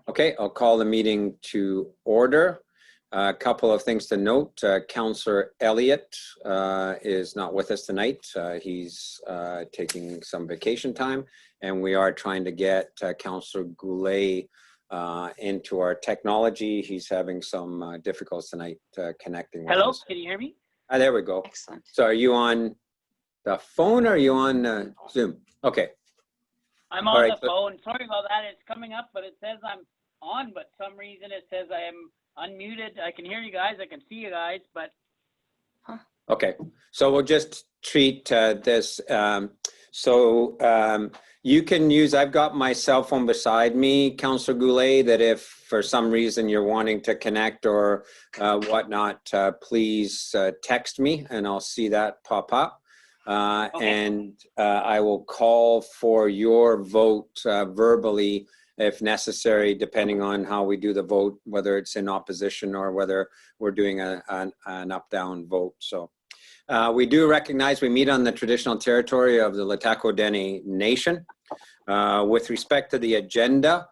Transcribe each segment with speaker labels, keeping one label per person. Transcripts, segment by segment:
Speaker 1: Okay, I'll call the meeting to order. A couple of things to note. Councillor Elliott is not with us tonight. He's taking some vacation time, and we are trying to get Councillor Goulet into our technology. He's having some difficulties tonight connecting with
Speaker 2: Hello,
Speaker 1: us.
Speaker 2: can you hear me?
Speaker 1: There we go.
Speaker 2: Excellent.
Speaker 1: So are you on the phone or are you on Zoom? Okay.
Speaker 2: I'm on the phone. Sorry about that. It's coming up, but it says I'm on, but some reason it says I am unmuted. I can hear you guys. I can see you guys, but.
Speaker 1: Okay, so we'll just treat this. You can use, I've got my cell phone beside me, Councillor Goulet, that if for some reason you're wanting to connect or whatnot, please text me and I'll see that pop up. Okay. And I will call for your vote verbally if necessary, depending on how we do the vote, whether it's in opposition or whether we're doing an up-down vote. So we do recognize we meet on the traditional territory of the LHTAKO DENE Nation. With respect to the agenda,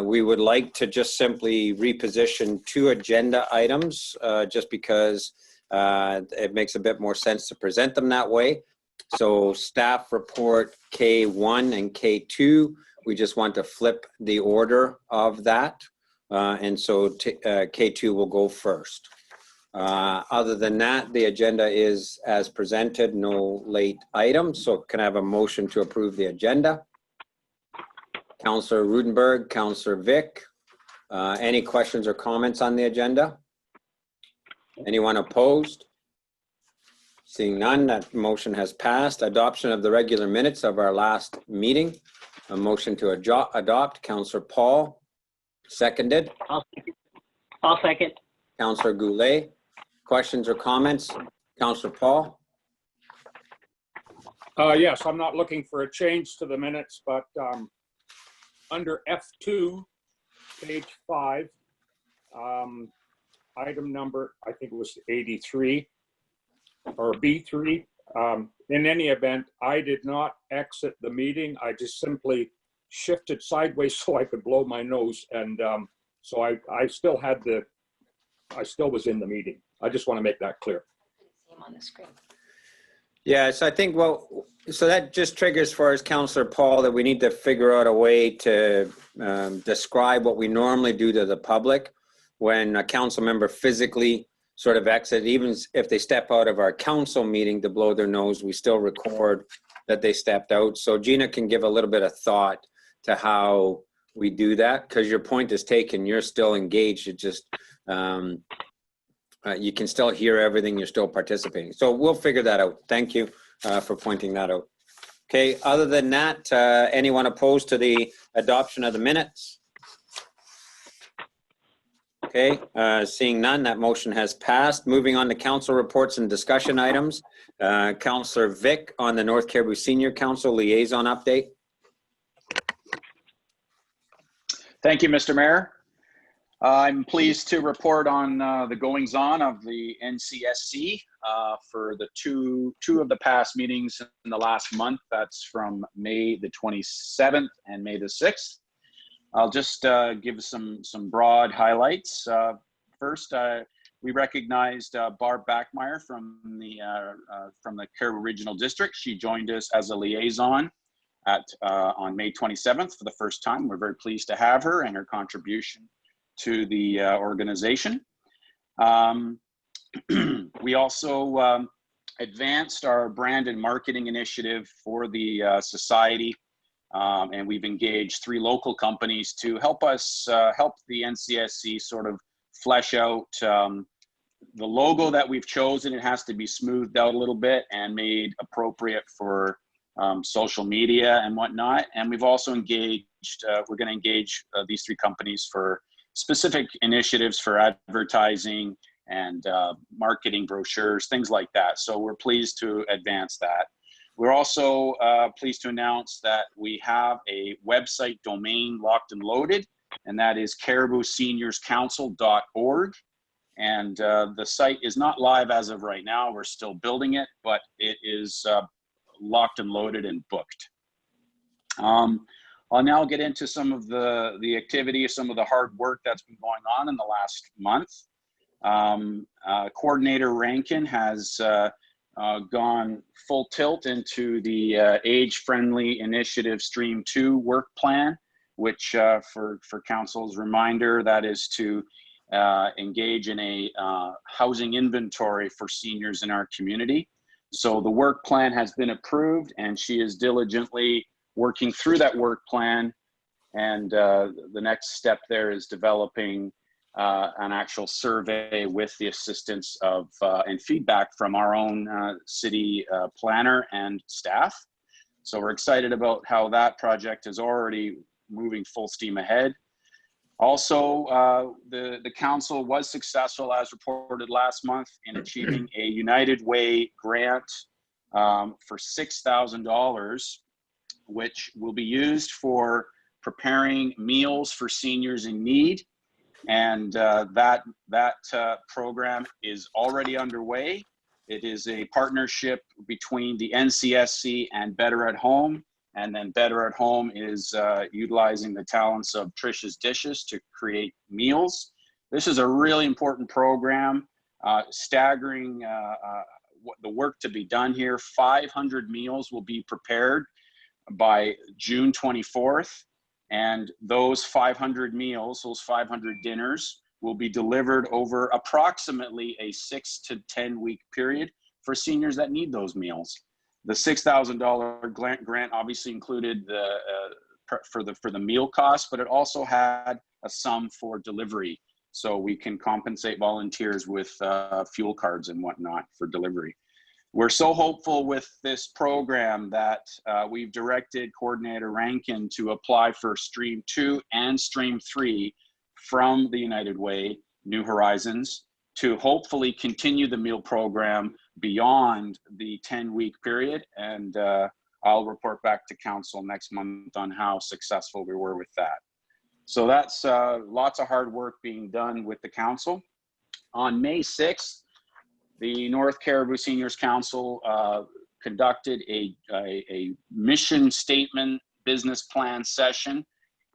Speaker 1: we would like to just simply reposition 2 agenda items just because it makes a bit more sense to present them that way. So staff report K1 and K2, we just want to flip the order of that. And so K2 will go first. Other than that, the agenda is as presented, no late items. So can I have a motion to approve the agenda? Councillor Rudenberg, Councillor Vic, any questions or comments on the agenda? Anyone opposed? Seeing none, that motion has passed. Adoption of the regular minutes of our last meeting. A motion to adopt. Councillor Paul, seconded.
Speaker 2: I'll second.
Speaker 1: Councillor Goulet, questions or comments? Councillor Paul?
Speaker 3: Yes, I'm not looking for a change to the minutes, but under F2, page 5, item number, I think it was 83 or B3. In any event, I did not exit the meeting. I just simply shifted sideways so I could blow my nose. And so I still had I still was in the meeting. I just want to make that clear.
Speaker 4: See him on the screen.
Speaker 1: Yeah, so I think, so that just triggers for us, Councillor Paul, that we need to figure out a way to describe what we normally do to the public when a council member physically sort of exit, even if they step out of our council meeting to blow their nose, we still record that they stepped out. So Gina can give a little bit of thought to how we do that, because your point is taken, you're still engaged. It just, you can still hear everything, you're still participating. So we'll figure that out. Thank you for pointing that out. Okay, other than that, anyone opposed to the adoption of the minutes? Okay, seeing none, that motion has passed. Moving on to council reports and discussion items. Councillor Vic on the North Cariboo Senior Council liaison update.
Speaker 5: Thank you, Mr. Mayor. I'm pleased to report on the goings on of the NCSC for the two of the past meetings in the last month. That's from May the 27th and May the 6th. I'll just give some broad highlights. First, we recognized Barb Backmeyer from the Cariboo Regional District. She joined us as a liaison on May 27th for the first time. We're very pleased to have her and her contribution to the organization. We also advanced our brand and marketing initiative for the society. And we've engaged 3 local companies to help us help the NCSC sort of flesh out the logo that we've chosen. It has to be smoothed out a little bit and made appropriate for social media and whatnot. And we've also engaged, we're going to engage these 3 companies for specific initiatives for advertising and marketing brochures, things like that. So we're pleased to advance that. We're also pleased to announce that we have a website domain locked and loaded, and that is caribooseniorscouncil.org. And the site is not live as of right now. We're still building it, but it is locked and loaded and booked. I'll now get into some of the activity, some of the hard work that's been going on in the last month. Coordinator Rankin has gone full tilt into the age-friendly initiative Stream 2 work plan, which for council's reminder, that is to engage in a housing inventory for seniors in our community. So the work plan has been approved, and she is diligently working through that work plan. And the next step there is developing an actual survey with the assistance of and feedback from our own city planner and staff. So we're excited about how that project is already moving full steam ahead. Also, the council was successful, as reported last month, in achieving a United Way grant for $6,000, which will be used for preparing meals for seniors in need. And that program is already underway. It is a partnership between the NCSC and Better at Home. And then Better at Home is utilizing the talents of Trish's Dishes to create meals. This is a really important program, staggering the work to be done here. 500 meals will be prepared by June 24th. And those 500 meals, those 500 dinners, will be delivered over approximately a 6 to 10 week period for seniors that need those meals. The $6,000 grant obviously included for the meal cost, but it also had a sum for delivery, so we can compensate volunteers with fuel cards and whatnot for delivery. We're so hopeful with this program that we've directed Coordinator Rankin to apply for Stream 2 and Stream 3 from the United Way, New Horizons, to hopefully continue the meal program beyond the 10-week period. And I'll report back to council next month on how successful we were with that. So that's lots of hard work being done with the council. On May 6th, the North Cariboo Seniors Council conducted a mission statement business plan session.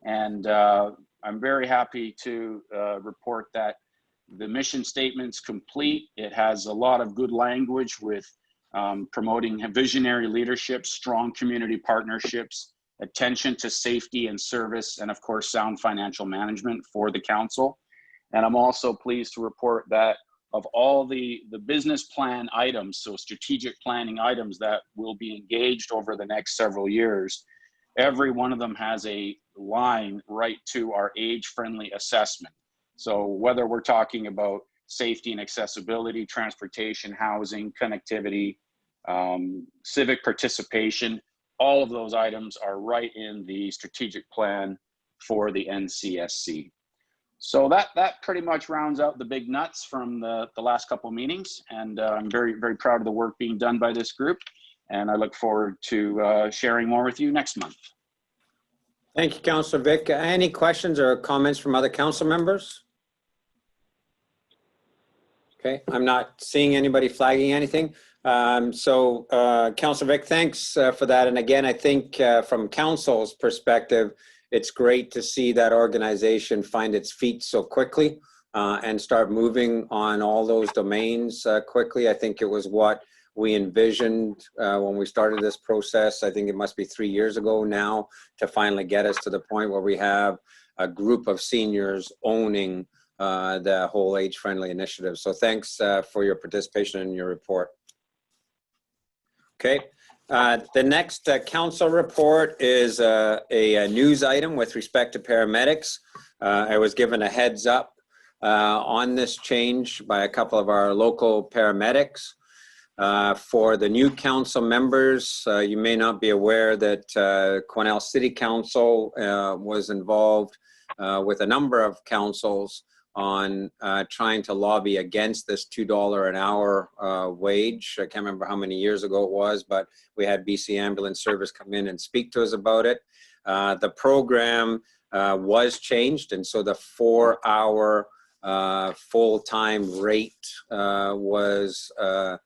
Speaker 5: And I'm very happy to report that the mission statement's complete. It has a lot of good language with promoting visionary leadership, strong community partnerships, attention to safety and service, and of course, sound financial management for the council. And I'm also pleased to report that of all the business plan items, so strategic planning items that will be engaged over the next several years, every one of them has a line right to our age-friendly assessment. So whether we're talking about safety and accessibility, transportation, housing, connectivity, civic participation, all of those items are right in the strategic plan for the NCSC. So that pretty much rounds out the big nuts from the last couple of meetings. And I'm very, very proud of the work being done by this group. And I look forward to sharing more with you next month.
Speaker 1: Thank you, Councillor Vic. Any questions or comments from other council members? Okay, I'm not seeing anybody flagging anything. Councillor Vic, thanks for that. And again, I think from council's perspective, it's great to see that organization find its feet so quickly and start moving on all those domains quickly. I think it was what we envisioned when we started this process. I think it must be 3 years ago now to finally get us to the point where we have a group of seniors owning the whole age-friendly initiative. So thanks for your participation in your report. Okay. The next council report is a news item with respect to paramedics. I was given a heads up on this change by a couple of our local paramedics. For the new council members, you may not be aware that Quesnel City Council was involved with a number of councils on trying to lobby against this $2 an hour wage. I can't remember how many years ago it was, but we had BC Ambulance Service come in and speak to us about it. The program was changed, and so the 4-hour full-time rate was a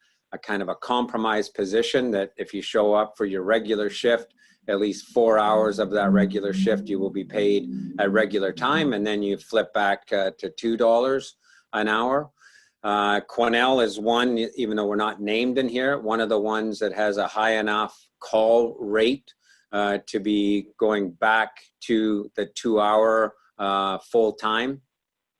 Speaker 1: kind of a compromise position that if you show up for your regular shift, at least 4 hours of that regular shift, you will be paid at regular time, and then you flip back to $2 an hour. Cornell is one, even though we're not named in here, one of the ones that has a high enough call rate to be going back to the 2 hour full time.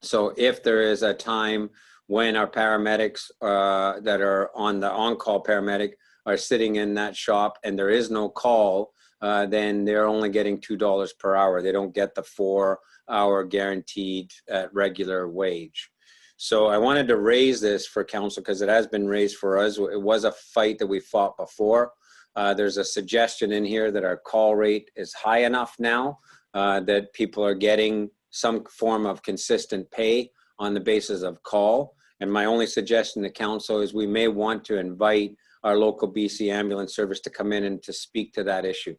Speaker 1: So if there is a time when our paramedics that are on the on-call paramedic are sitting in that shop and there is no call, then they're only getting $2 per hour. They don't get the 4 hour guaranteed regular wage. So I wanted to raise this for council because it has been raised for us. It was a fight that we fought before. There's a suggestion in here that our call rate is high enough now that people are getting some form of consistent pay on the basis of call. And my only suggestion to council is we may want to invite our local BC ambulance service to come in and to speak to that issue.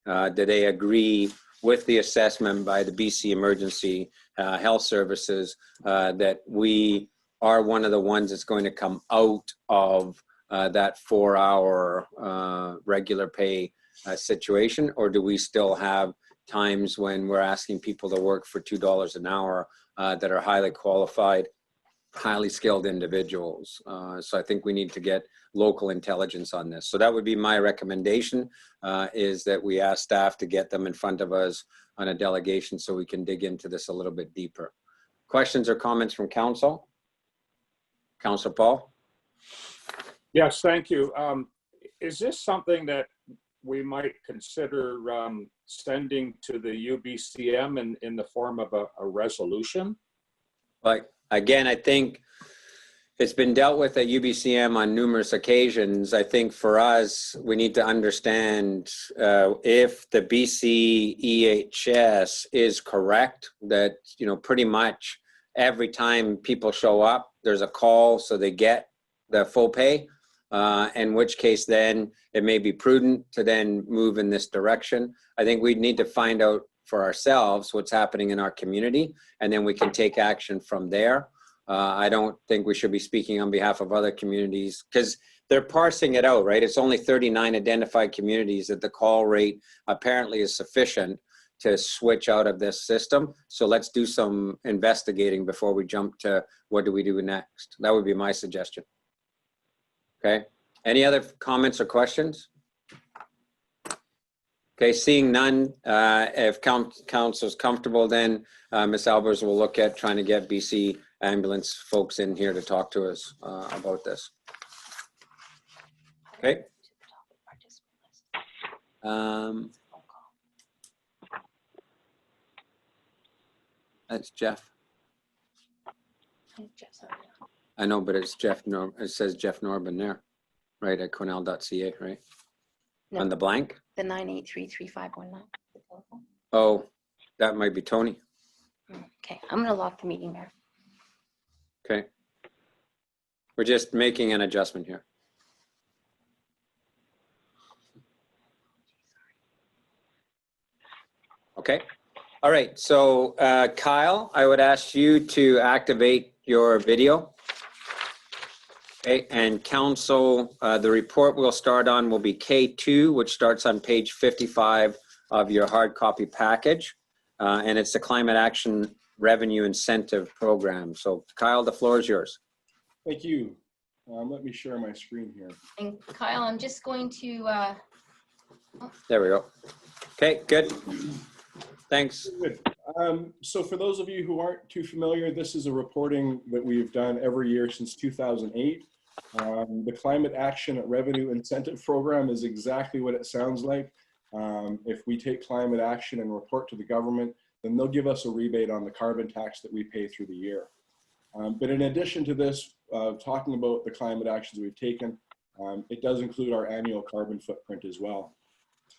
Speaker 1: Do they agree with the assessment by the BC Emergency Health Services that we are one of the ones that's going to come out of that 4 hour regular pay situation? Or do we still have times when we're asking people to work for $2 an hour that are highly qualified, highly skilled individuals? So I think we need to get local intelligence on this. So that would be my recommendation, is that we ask staff to get them in front of us on a delegation so we can dig into this a little bit deeper. Questions or comments from council? Councillor Paul?
Speaker 3: Yes, thank you. Is this something that we might consider sending to the UBCM in the form of a resolution?
Speaker 1: But again, I think it's been dealt with at UBCM on numerous occasions. I think for us, we need to understand if the BC EHS is correct, that, you know, pretty much every time people show up, there's a call, so they get the full pay. In which case then it may be prudent to then move in this direction. I think we need to find out for ourselves what's happening in our community, and then we can take action from there. I don't think we should be speaking on behalf of other communities because they're parsing it out, right? It's only 39 identified communities that the call rate apparently is sufficient to switch out of this system. So let's do some investigating before we jump to what do we do next. That would be my suggestion. Okay, any other comments or questions? Okay, seeing none, if council's comfortable, then Ms. Albers will look at trying to get BC ambulance folks in here to talk to us about this. Okay. That's Jeff. I know, but it's Jeff. It says Jeff Norbin there, right, at cornell.ca, right? No. On the blank?
Speaker 4: The 9833519.
Speaker 1: Oh, that might be Tony.
Speaker 4: Okay, I'm going to lock the meeting there.
Speaker 1: Okay. We're just making an adjustment here. Okay. All right. So, Kyle, I would ask you to activate your video. Okay, and council, the report we'll start on will be K2, which starts on page 55 of your hard copy package. And it's the Climate Action Revenue Incentive Program. So Kyle, the floor is yours.
Speaker 6: Thank you. Let me share my screen here.
Speaker 4: And Kyle, I'm just going to...
Speaker 1: There we go. Okay, good. Thanks.
Speaker 6: Good. So for those of you who aren't too familiar, this is a reporting that we've done every year since 2008. The Climate Action Revenue Incentive Program is exactly what it sounds like. If we take climate action and report to the government, then they'll give us a rebate on the carbon tax that we pay through the year. But in addition to this, talking about the climate actions we've taken, it does include our annual carbon footprint as well.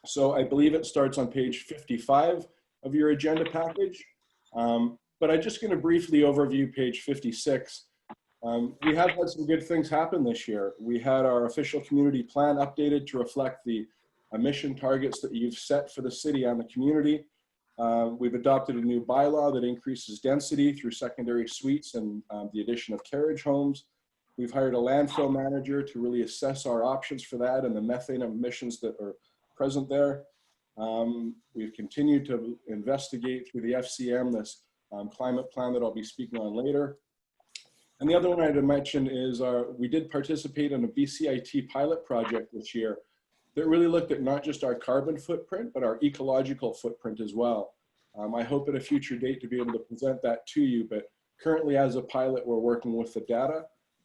Speaker 6: So I believe it starts on page 55 of your agenda package. But I'm just going to briefly overview page 56. We have had some good things happen this year. We had our official community plan updated to reflect the emission targets that you've set for the city and the community. We've adopted a new bylaw that increases density through secondary suites and the addition of carriage homes. We've hired a landfill manager to really assess our options for that and the methane emissions that are present there. We've continued to investigate through the FCM this climate plan that I'll be speaking on later. And the other one I'd mention is we did participate in a BCIT pilot project this year that really looked at not just our carbon footprint, but our ecological footprint as well. I hope at a future date to be able to present that to you, but currently as a pilot, we're working with the data.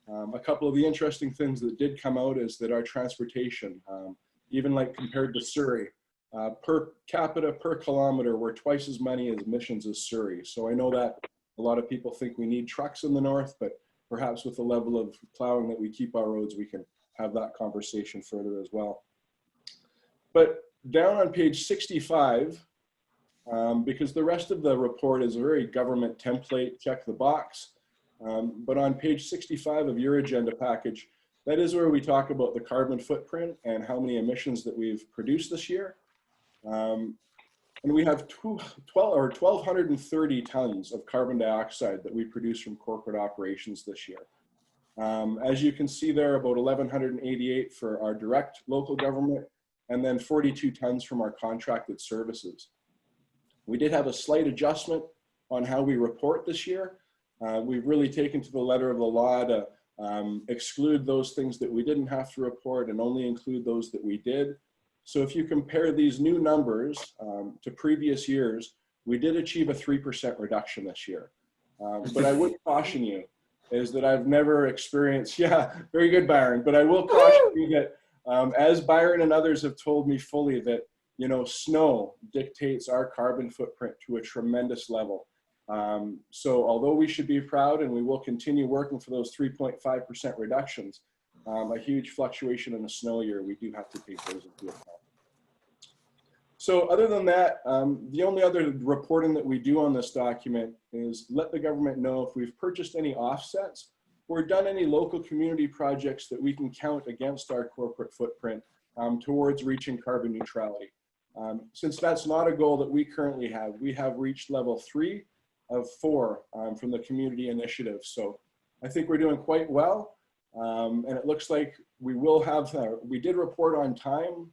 Speaker 6: A couple of the interesting things that did come out is that our transportation, even like compared to Surrey, per capita, per kilometer, we're twice as many as emissions as Surrey. So I know that a lot of people think we need trucks in the north, but perhaps with the level of plowing that we keep our roads, we can have that conversation further as well. But down on page 65, because the rest of the report is a very government template, check the box. But on page 65 of your agenda package, that is where we talk about the carbon footprint and how many emissions that we've produced this year. And we have 1,230 tons of carbon dioxide that we produce from corporate operations this year. As you can see there, about 1,188 for our direct local government, and then 42 tons from our contracted services. We did have a slight adjustment on how we report this year. We've really taken to the letter of the law to exclude those things that we didn't have to report and only include those that we did. So if you compare these new numbers to previous years, we did achieve a 3% reduction this year. But I would caution you is that I've never experienced, yeah, very good, Byron, but I will caution you that as Byron and others have told me fully that, you know, snow dictates our carbon footprint to a tremendous level. So although we should be proud and we will continue working for those 3.5% reductions, a huge fluctuation in a snow year, we do have to take those into account. So other than that, the only other reporting that we do on this document is let the government know if we've purchased any offsets or done any local community projects that we can count against our corporate footprint towards reaching carbon neutrality. Since that's not a goal that we currently have, we have reached level 3 of 4 from the community initiative. So I think we're doing quite well. And it looks like we will have, we did report on time.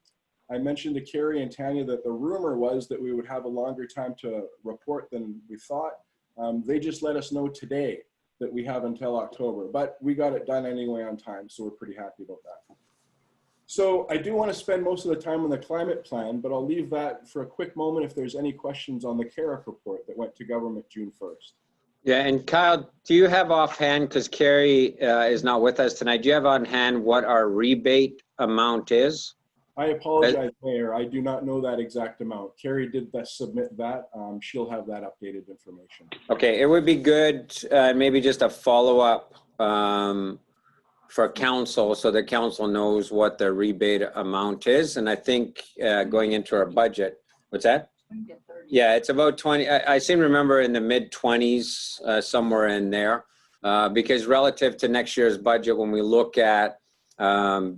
Speaker 6: I mentioned to Carrie and Tanya that the rumor was that we would have a longer time to report than we thought. They just let us know today that we have until October, but we got it done anyway on time, so we're pretty happy about that. So I do want to spend most of the time on the climate plan, but I'll leave that for a quick moment if there's any questions on the CARIF report that went to government June 1st.
Speaker 1: Yeah, and Kyle, do you have offhand, because Carrie is not with us tonight, do you have on hand what our rebate amount is?
Speaker 6: I apologize, Mayor. I do not know that exact amount. Carrie did submit that. She'll have that updated information.
Speaker 1: Okay, it would be good, maybe just a follow-up for council so that council knows what the rebate amount is. And I think going into our budget, what's that? Yeah, it's about 20. I seem to remember in the mid-20s, somewhere in there, because relative to next year's budget, when we look at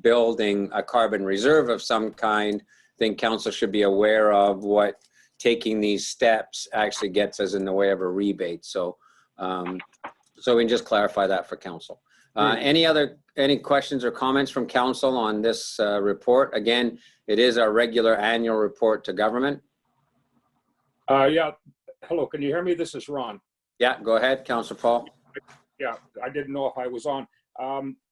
Speaker 1: building a carbon reserve of some kind, I think council should be aware of what taking these steps actually gets us in the way of a rebate. So, so we can just clarify that for council. Any questions or comments from council on this report? Again, it is our regular annual report to government.
Speaker 3: Yeah, hello, can you hear me? This is Ron.
Speaker 1: Yeah, go ahead, Councillor Paul.
Speaker 3: Yeah, I didn't know if I was on.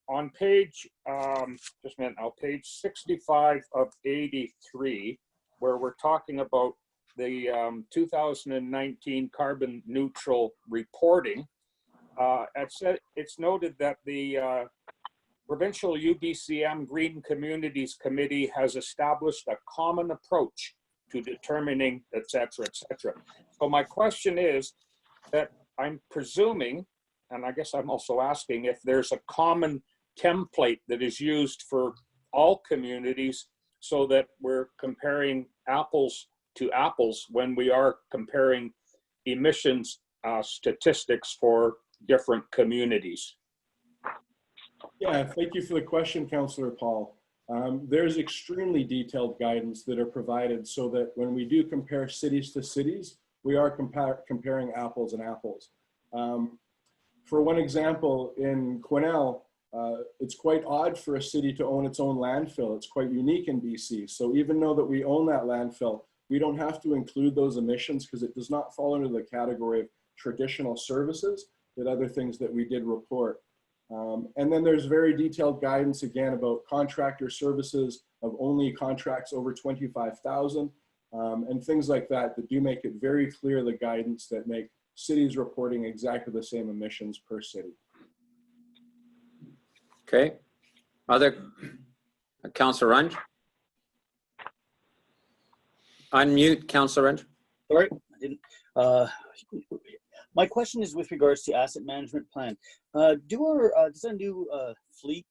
Speaker 3: On page, just a minute now, page 65 of 83, where we're talking about the 2019 carbon neutral reporting, it's noted that the Provincial UBCM Green Communities Committee has established a common approach to determining, et cetera, et cetera. So my question is that I'm presuming, and I guess I'm also asking if there's a common template that is used for all communities so that we're comparing apples to apples when we are comparing emissions statistics for different communities.
Speaker 6: Yeah, thank you for the question, Councillor Paul. There's extremely detailed guidance that are provided so that when we do compare cities to cities, we are comparing apples and apples. For one example, in Quesnel, it's quite odd for a city to own its own landfill. It's quite unique in BC. So even though that we own that landfill, we don't have to include those emissions because it does not fall into the category of traditional services that other things that we did report. And then there's very detailed guidance again about contractor services of only contracts over 25,000 and things like that that do make it very clear the guidance that make cities reporting exactly the same emissions per city.
Speaker 1: Okay. Other, Councillor Runge? Unmute, Councillor Runge.
Speaker 7: Sorry, I didn't. My question is with regards to asset management plan. Does our new fleet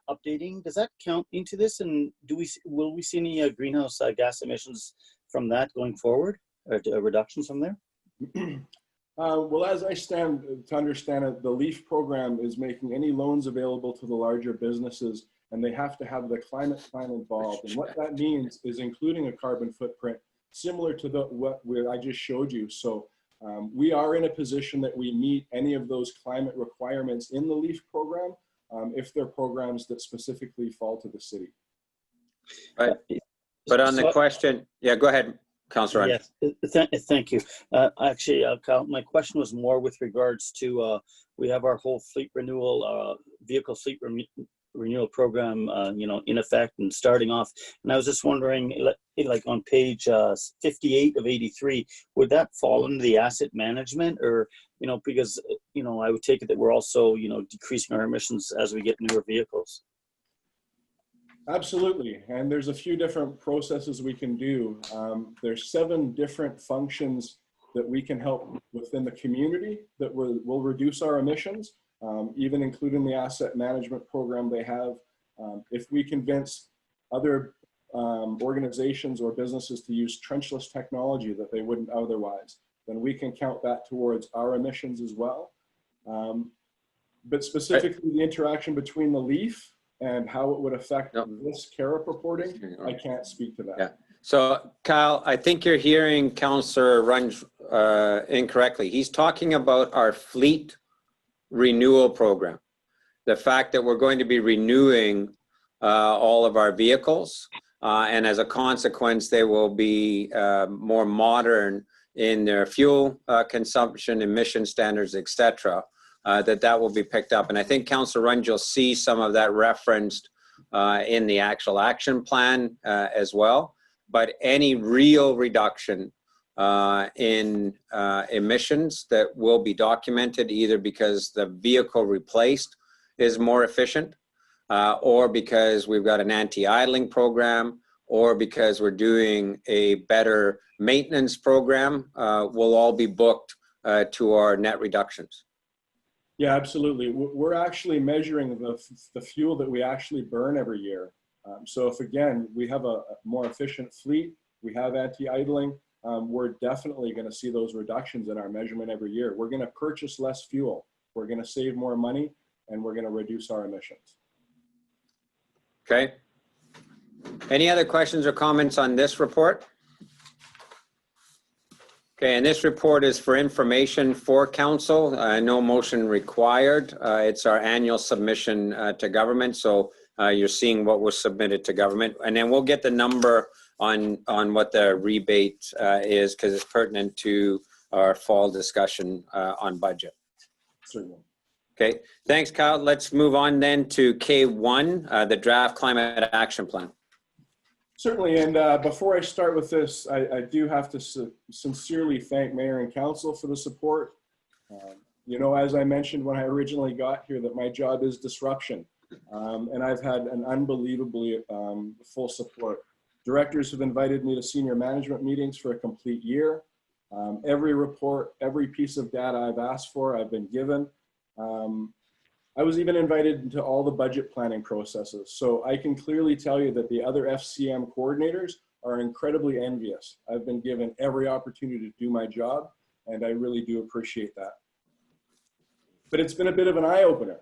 Speaker 7: updating, does that count into this? And will we see any greenhouse gas emissions from that going forward, or reductions from there?
Speaker 6: Well, as I stand to understand it, the LEAF program is making any loans available to the larger businesses, and they have to have the climate plan involved. And what that means is including a carbon footprint similar to what I just showed you. So we are in a position that we meet any of those climate requirements in the LEAF program if they're programs that specifically fall to the city.
Speaker 1: Right. But on the question, yeah, go ahead, Councillor.
Speaker 7: Yes, thank you. Actually, Kyle, my question was more with regards to we have our whole fleet renewal, vehicle fleet renewal program, in effect and starting off. And I was just wondering, like on page 58 of 83, would that fall into the asset management, or because I would take it that we're also decreasing our emissions as we get newer vehicles.
Speaker 6: Absolutely, and there's a few different processes we can do. There's 7 different functions that we can help within the community that will reduce our emissions, even including the asset management program they have. If we convince other organizations or businesses to use trenchless technology that they wouldn't otherwise, then we can count that towards our emissions as well. But specifically the interaction between the LEAF and how it would affect this CARIP reporting, I can't speak to that.
Speaker 1: Yeah. So, Kyle, I think you're hearing Councillor Runge incorrectly. He's talking about our fleet renewal program. The fact that we're going to be renewing all of our vehicles, and as a consequence, they will be more modern in their fuel consumption, emission standards, etc. That will be picked up. And I think Councillor Runge, you'll see some of that referenced in the actual action plan as well. But any real reduction in emissions that will be documented either because the vehicle replaced is more efficient or because we've got an anti-idling program or because we're doing a better maintenance program will all be booked to our net reductions.
Speaker 6: Yeah, absolutely. We're actually measuring the fuel that we actually burn every year. So if, again, we have a more efficient fleet, we have anti-idling, we're definitely going to see those reductions in our measurement every year. We're going to purchase less fuel, we're going to save more money, and we're going to reduce our emissions.
Speaker 1: Okay. Any other questions or comments on this report? Okay, and this report is for information for council. No motion required. It's our annual submission to government. So you're seeing what was submitted to government. And then we'll get the number on what the rebate is because it's pertinent to our fall discussion on budget.
Speaker 6: Certainly.
Speaker 1: Okay, thanks, Kyle. Let's move on then to K1, the draft climate action plan.
Speaker 6: Certainly, and before I start with this, I do have to sincerely thank Mayor and Council for the support. As I mentioned when I originally got here, that my job is disruption, and I've had an unbelievably full support. Directors have invited me to senior management meetings for a complete year. Every report, every piece of data I've asked for, I've been given. I was even invited into all the budget planning processes. So I can clearly tell you that the other FCM coordinators are incredibly envious. I've been given every opportunity to do my job, and I really do appreciate that. But it's been a bit of an eye-opener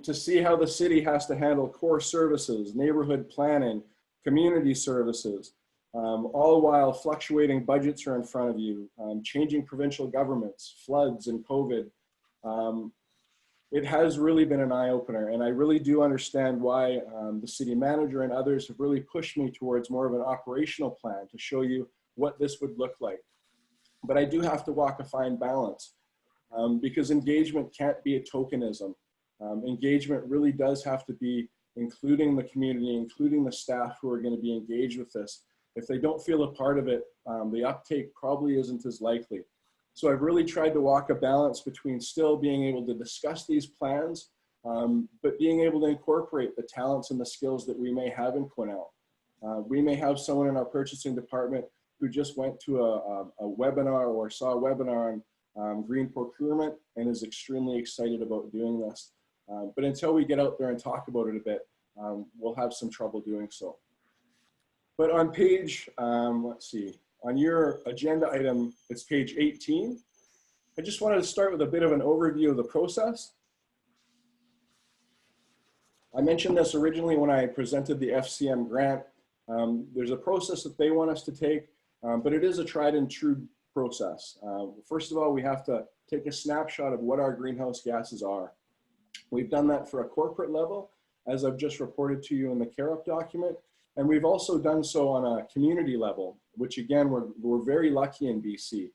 Speaker 6: to see how the city has to handle core services, neighborhood planning, community services, all while fluctuating budgets are in front of you, changing provincial governments, floods and COVID. it has really been an eye-opener, and I really do understand why the city manager and others have really pushed me towards more of an operational plan to show you what this would look like. But I do have to walk a fine balance because engagement can't be a tokenism. Engagement really does have to be including the community, including the staff who are going to be engaged with this. If they don't feel a part of it, the uptake probably isn't as likely. So I've really tried to walk a balance between still being able to discuss these plans, but being able to incorporate the talents and the skills that we may have in Quesnel. We may have someone in our purchasing department who just went to a webinar or saw a webinar on green procurement and is extremely excited about doing this. But until we get out there and talk about it a bit, we'll have some trouble doing so. But on page, let's see, on your agenda item, it's page 18. I just wanted to start with a bit of an overview of the process. I mentioned this originally when I presented the FCM grant. There's a process that they want us to take, but it is a tried and true process. First of all, we have to take a snapshot of what our greenhouse gases are. We've done that for a corporate level, as I've just reported to you in the CAREUP document. And we've also done so on a community level, which again, we're very lucky in BC.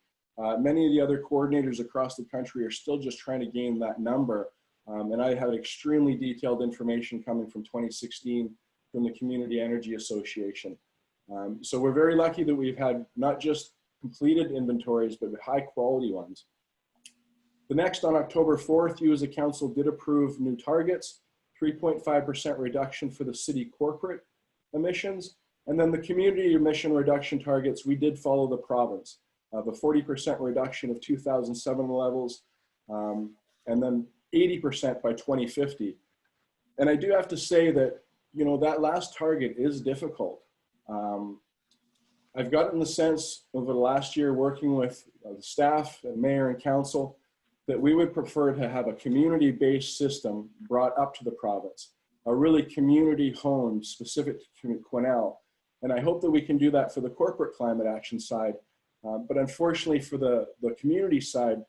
Speaker 6: Many of the other coordinators across the country are still just trying to gain that number. And I have extremely detailed information coming from 2016 from the Community Energy Association. So we're very lucky that we've had not just completed inventories, but high quality ones. The next, on October 4th, you as a council did approve new targets, 3.5% reduction for the city corporate emissions. And then the community emission reduction targets, we did follow the province of a 40% reduction of 2007 levels, and then 80% by 2050. And I do have to say that, you know, that last target is difficult. I've gotten the sense over the last year working with the staff and mayor and council that we would prefer to have a community-based system brought up to the province, a really community-honed, specific to Quesnel. And I hope that we can do that for the corporate climate action side. But unfortunately for the community side,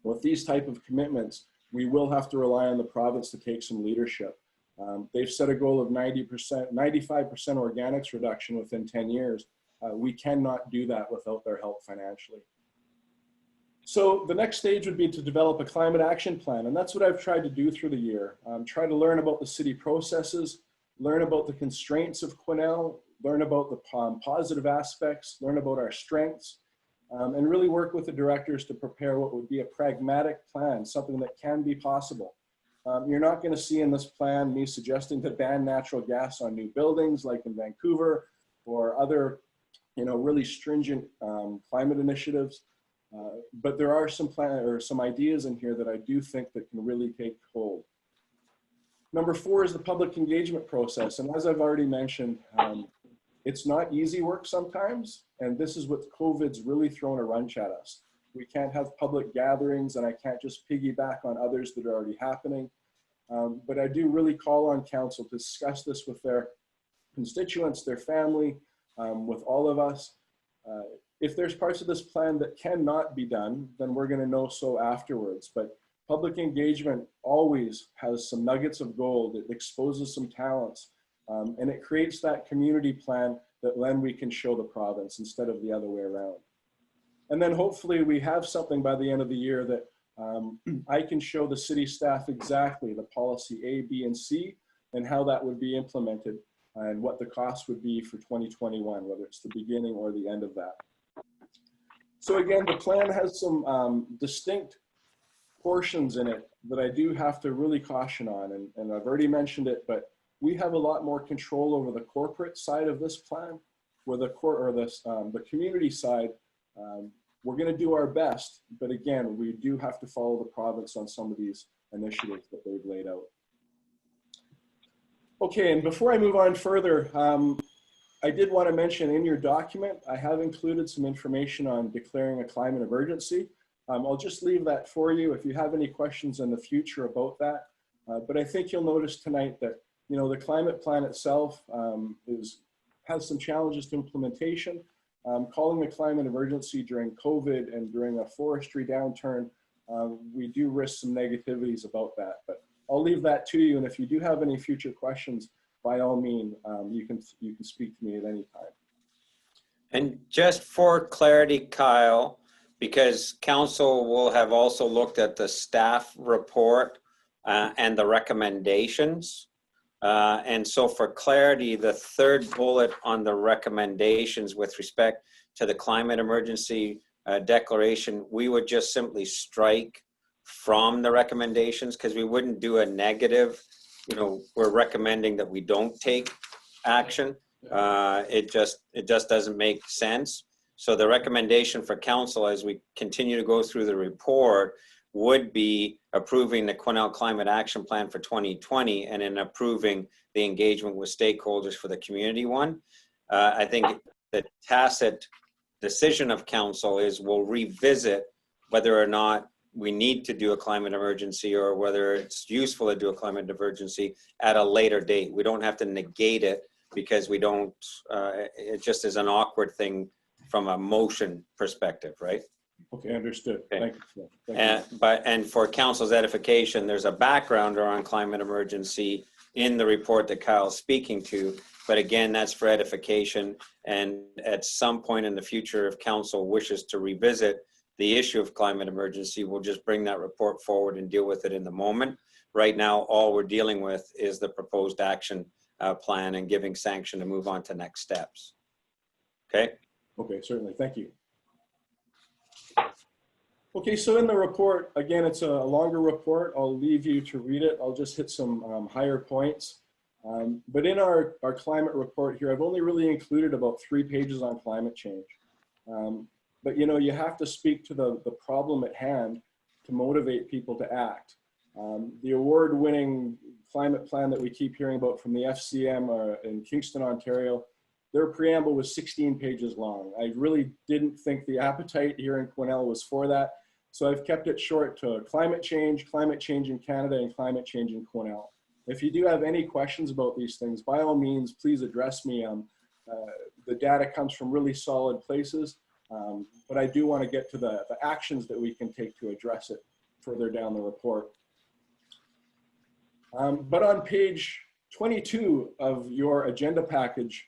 Speaker 6: with these type of commitments, we will have to rely on the province to take some leadership. They've set a goal of 95% organics reduction within 10 years. We cannot do that without their help financially. So the next stage would be to develop a climate action plan. And that's what I've tried to do through the year. Try to learn about the city processes, learn about the constraints of Quesnel, learn about the positive aspects, learn about our strengths, and really work with the directors to prepare what would be a pragmatic plan, something that can be possible. You're not going to see in this plan me suggesting to ban natural gas on new buildings like in Vancouver or other, you know, really stringent climate initiatives. But there are some ideas in here that I do think that can really take hold. Number 4 is the public engagement process. And as I've already mentioned, it's not easy work sometimes. And this is what COVID's really thrown a wrench at us. We can't have public gatherings, and I can't just piggyback on others that are already happening. But I do really call on council to discuss this with their constituents, their family, with all of us. If there's parts of this plan that cannot be done, then we're going to know so afterwards. But public engagement always has some nuggets of gold. It exposes some talents, and it creates that community plan that then we can show the province instead of the other way around. And then hopefully we have something by the end of the year that I can show the city staff exactly the policy A, B, and C, and how that would be implemented and what the cost would be for 2021, whether it's the beginning or the end of that. So again, the plan has some distinct portions in it that I do have to really caution on, and I've already mentioned it, but we have a lot more control over the corporate side of this plan, where the community side, we're going to do our best, but again, we do have to follow the province on some of these initiatives that they've laid out. Okay, and before I move on further, I did want to mention in your document, I have included some information on declaring a climate emergency. I'll just leave that for you if you have any questions in the future about that. But I think you'll notice tonight that, you know, the climate plan itself has some challenges to implementation. Calling a climate emergency during COVID and during a forestry downturn we do risk some negativities about that. But I'll leave that to you. And if you do have any future questions, by all means, you can speak to me at any time.
Speaker 1: And just for clarity, Kyle, because council will have also looked at the staff report and the recommendations. And so for clarity, the third bullet on the recommendations with respect to the climate emergency declaration, we would just simply strike from the recommendations, because we wouldn't do a negative, you know, we're recommending that we don't take action. It just doesn't make sense. So the recommendation for council as we continue to go through the report would be approving the Quesnel Climate Action Plan for 2020 and then approving the engagement with stakeholders for the community one. I think the tacit decision of council is we'll revisit whether or not we need to do a climate emergency or whether it's useful to do a climate emergency at a later date. We don't have to negate it because we don't, it just is an awkward thing from a motion perspective, right?
Speaker 6: Okay, understood.
Speaker 1: Okay.
Speaker 6: Thank you. Thank you.
Speaker 1: And for council's edification, there's a backgrounder on climate emergency in the report that Kyle's speaking to. But again, that's for edification. And at some point in the future, if council wishes to revisit the issue of climate emergency, we'll just bring that report forward and deal with it in the moment. Right now, all we're dealing with is the proposed action plan and giving sanction to move on to next steps. Okay?
Speaker 6: Okay, certainly. Thank you. Okay, so in the report, again, it's a longer report. I'll leave you to read it. I'll just hit some higher points. But in our climate report here, I've only really included about 3 pages on climate change. But you know, you have to speak to the problem at hand to motivate people to act. The award-winning climate plan that we keep hearing about from the FCM in Kingston, Ontario, their preamble was 16 pages long. I really didn't think the appetite here in Quesnel was for that. So I've kept it short to climate change in Canada, and climate change in Quesnel. If you do have any questions about these things, by all means, please address me. The data comes from really solid places, but I do want to get to the actions that we can take to address it further down the report. But on page 22 of your agenda package,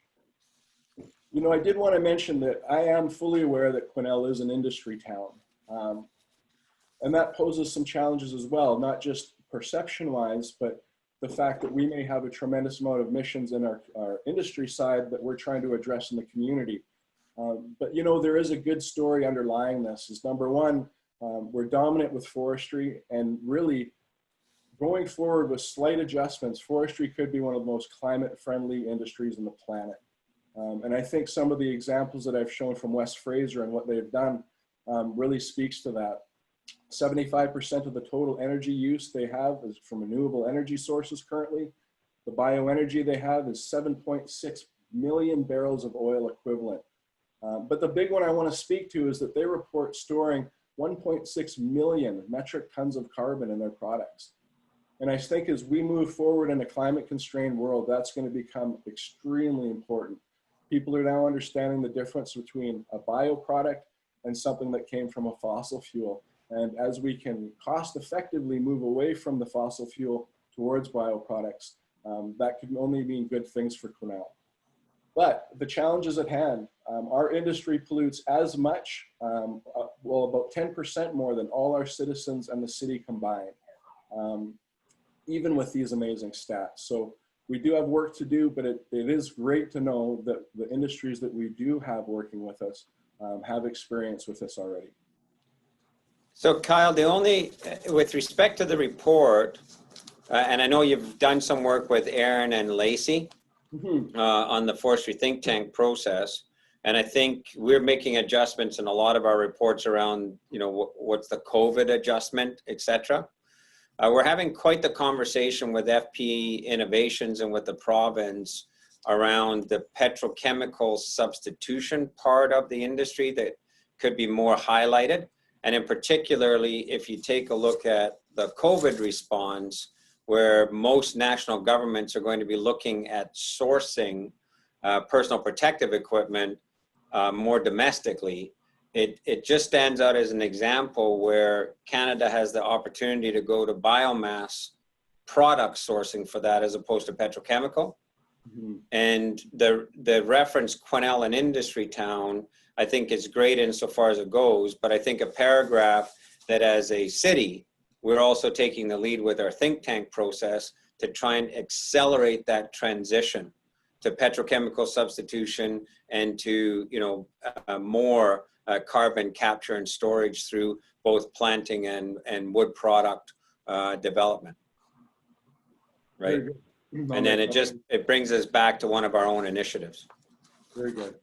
Speaker 6: you know, I did want to mention that I am fully aware that Quesnel is an industry town. And that poses some challenges as well, not just perception-wise, but the fact that we may have a tremendous amount of missions in our industry side that we're trying to address in the community. But you know, there is a good story underlying this. Is number one, we're dominant with forestry, and really going forward with slight adjustments, forestry could be one of the most climate-friendly industries on the planet. And I think some of the examples that I've shown from West Fraser and what they've done really speaks to that. 75% of the total energy use they have is from renewable energy sources currently. The bioenergy they have is 7.6 million barrels of oil equivalent. But the big one I want to speak to is that they report storing 1.6 million metric tons of carbon in their products. And I think as we move forward in a climate constrained world, that's going to become extremely important. People are now understanding the difference between a bioproduct and something that came from a fossil fuel. And as we can cost effectively move away from the fossil fuel towards bioproducts, that can only mean good things for Quesnel. But the challenges at hand, our industry pollutes as much, well, about 10% more than all our citizens and the city combined, even with these amazing stats. So we do have work to do, but it is great to know that the industries that we do have working with us have experience with this already.
Speaker 1: So Kyle, with respect to the report, and I know you've done some work with Aaron and Lacey on the forestry think tank process, and I think we're making adjustments in a lot of our reports around, you know, what's the COVID adjustment, et cetera. We're having quite the conversation with FP Innovations and with the province around the petrochemical substitution part of the industry that could be more highlighted. And in particularly, if you take a look at the COVID response, where most national governments are going to be looking at sourcing personal protective equipment more domestically, it just stands out as an example where Canada has the opportunity to go to biomass product sourcing for that as opposed to petrochemical. And the reference Quesnel an industry town, I think is great insofar as it goes, but I think a paragraph that as a city, we're also taking the lead with our think tank process to try and accelerate that transition to petrochemical substitution and to, you know, more carbon capture and storage through both planting and wood product development. Right. And then it brings us back to one of our own initiatives.
Speaker 6: Very good.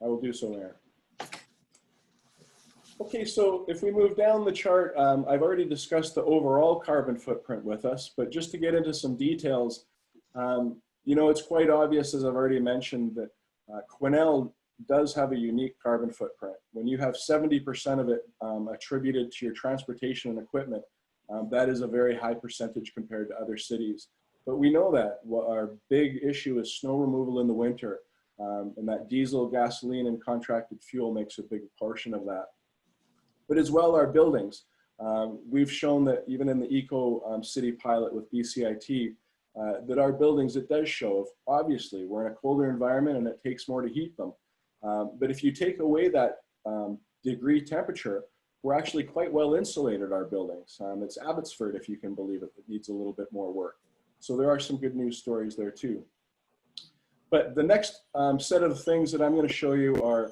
Speaker 6: I will do so, Mayor. Okay, so if we move down the chart, I've already discussed the overall carbon footprint with us, but just to get into some details, you know, it's quite obvious, as I've already mentioned, that Quesnel does have a unique carbon footprint. When you have 70% of it attributed to your transportation and equipment, that is a very high percentage compared to other cities. But we know that our big issue is snow removal in the winter, and that diesel, gasoline, and contracted fuel makes a big portion of that. But as well, our buildings. We've shown that even in the Eco City pilot with BCIT, that our buildings, it does show, obviously, we're in a colder environment and it takes more to heat them. But if you take away that degree temperature, we're actually quite well insulated, our buildings. It's Abbotsford, if you can believe it, that needs a little bit more work. So there are some good news stories there too. But the next set of things that I'm going to show you are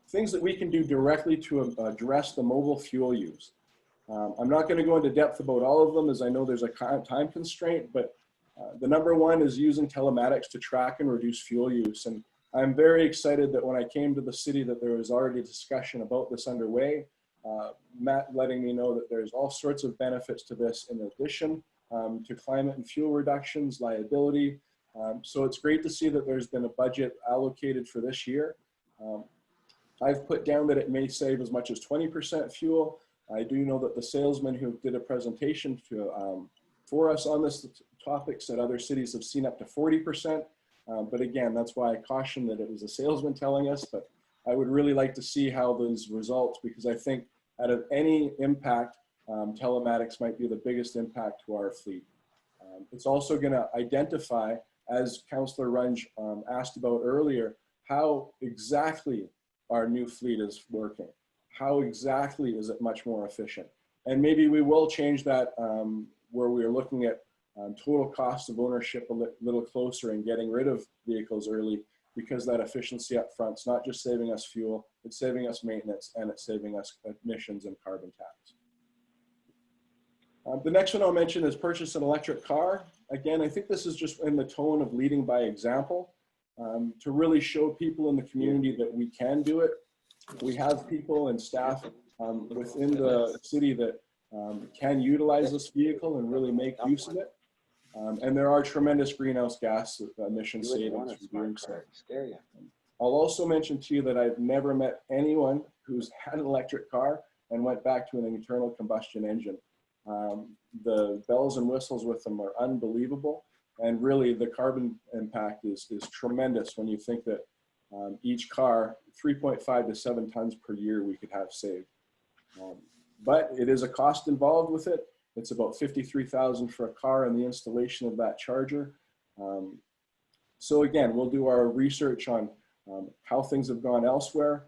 Speaker 6: things that we can do directly to address the mobile fuel use. I'm not going to go into depth about all of them, as I know there's a time constraint, but the number one is using telematics to track and reduce fuel use. And I'm very excited that when I came to the city that there was already discussion about this underway. Matt letting me know that there's all sorts of benefits to this in addition to climate and fuel reductions, liability. So it's great to see that there's been a budget allocated for this year. I've put down that it may save as much as 20% fuel. I do know that the salesman who did a presentation for us on this topic said other cities have seen up to 40%. But again, that's why I caution that it was a salesman telling us, but I would really like to see how those results, because I think out of any impact, telematics might be the biggest impact to our fleet. It's also going to identify, as Councillor Runge asked about earlier, how exactly our new fleet is working. How exactly is it much more efficient? And maybe we will change that where we are looking at total cost of ownership a little closer and getting rid of vehicles early, because that efficiency up front is not just saving us fuel, it's saving us maintenance, and it's saving us emissions and carbon tax. The next one I'll mention is purchase an electric car. Again, I think this is just in the tone of leading by example, to really show people in the community that we can do it. We have people and staff within the city that can utilize this vehicle and really make use of it. And there are tremendous greenhouse gas emission savings from doing so. I'll also mention to you that I've never met anyone who's had an electric car and went back to an internal combustion engine. The bells and whistles with them are unbelievable. And really the carbon impact is tremendous when you think that each car, 3.5 to 7 tons per year we could have saved. But it is a cost involved with it. It's about $53,000 for a car and the installation of that charger. So again, we'll do our research on how things have gone elsewhere.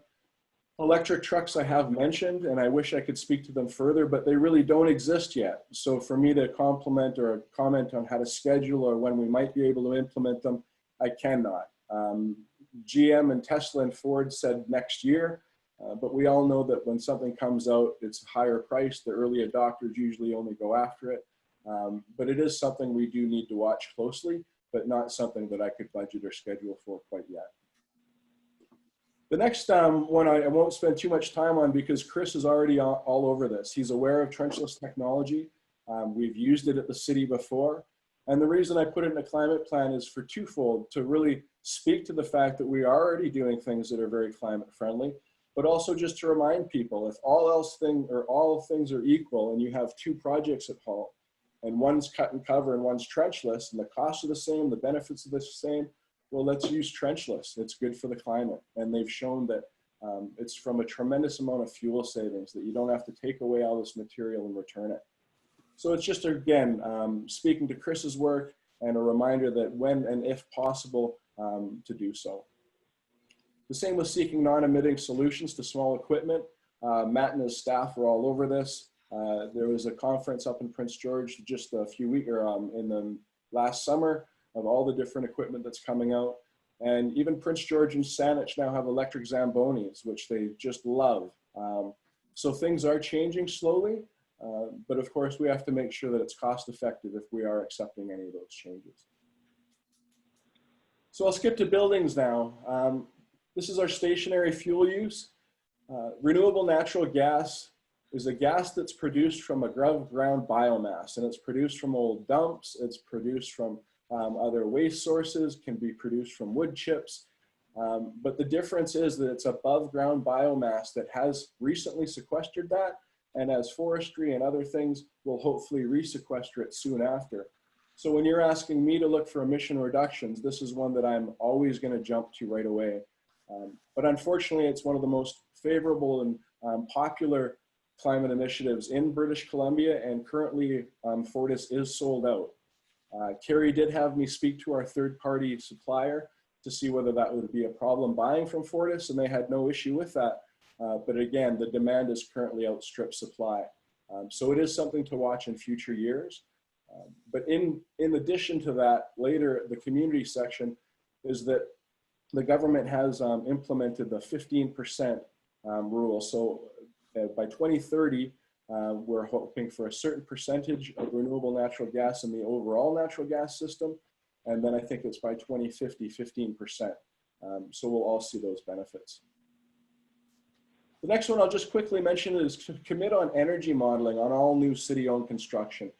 Speaker 6: Electric trucks I have mentioned, and I wish I could speak to them further, but they really don't exist yet. So for me to compliment or comment on how to schedule or when we might be able to implement them, I cannot. GM and Tesla and Ford said next year, but we all know that when something comes out, it's higher price. The early adopters usually only go after it. But it is something we do need to watch closely, but not something that I could budget or schedule for quite yet. The next one I won't spend too much time on because Chris is already all over this. He's aware of trenchless technology. We've used it at the city before. And the reason I put it in a climate plan is for twofold: to really speak to the fact that we are already doing things that are very climate friendly, but also just to remind people, if all things are equal and you have two projects at home and one's cut and cover and one's trenchless and the costs are the same, the benefits are the same, well, let's use trenchless. It's good for the climate. And they've shown that it's from a tremendous amount of fuel savings, that you don't have to take away all this material and return it. So it's just, again, speaking to Chris's work and a reminder that when and if possible, to do so. The same with seeking non-emitting solutions to small equipment. Matt and his staff were all over this. There was a conference up in Prince George just a few weeks, in the last summer, of all the different equipment that's coming out. And even Prince George and Saanich now have electric Zambonis, which they just love. So things are changing slowly, but of course we have to make sure that it's cost effective if we are accepting any of those changes. So I'll skip to buildings now. This is our stationary fuel use. Renewable natural gas is a gas that's produced from above ground biomass, and it's produced from old dumps, it's produced from other waste sources, can be produced from wood chips. But the difference is that it's above ground biomass that has recently sequestered that, and as forestry and other things will hopefully resequester it soon after. So when you're asking me to look for emission reductions, this is one that I'm always going to jump to right away. But unfortunately, it's one of the most favorable and popular climate initiatives in British Columbia, and currently Fortis is sold out. Kerry did have me speak to our third-party supplier to see whether that would be a problem buying from Fortis, and they had no issue with that. But again, the demand is currently outstripped supply. So it is something to watch in future years. But in addition to that, later the community section is that the government has implemented the 15% rule. So by 2030, we're hoping for a certain percentage of renewable natural gas in the overall natural gas system. And then I think it's by 2050, 15%. So we'll all see those benefits. The next one I'll just quickly mention is to commit on energy modeling on all new city-owned construction.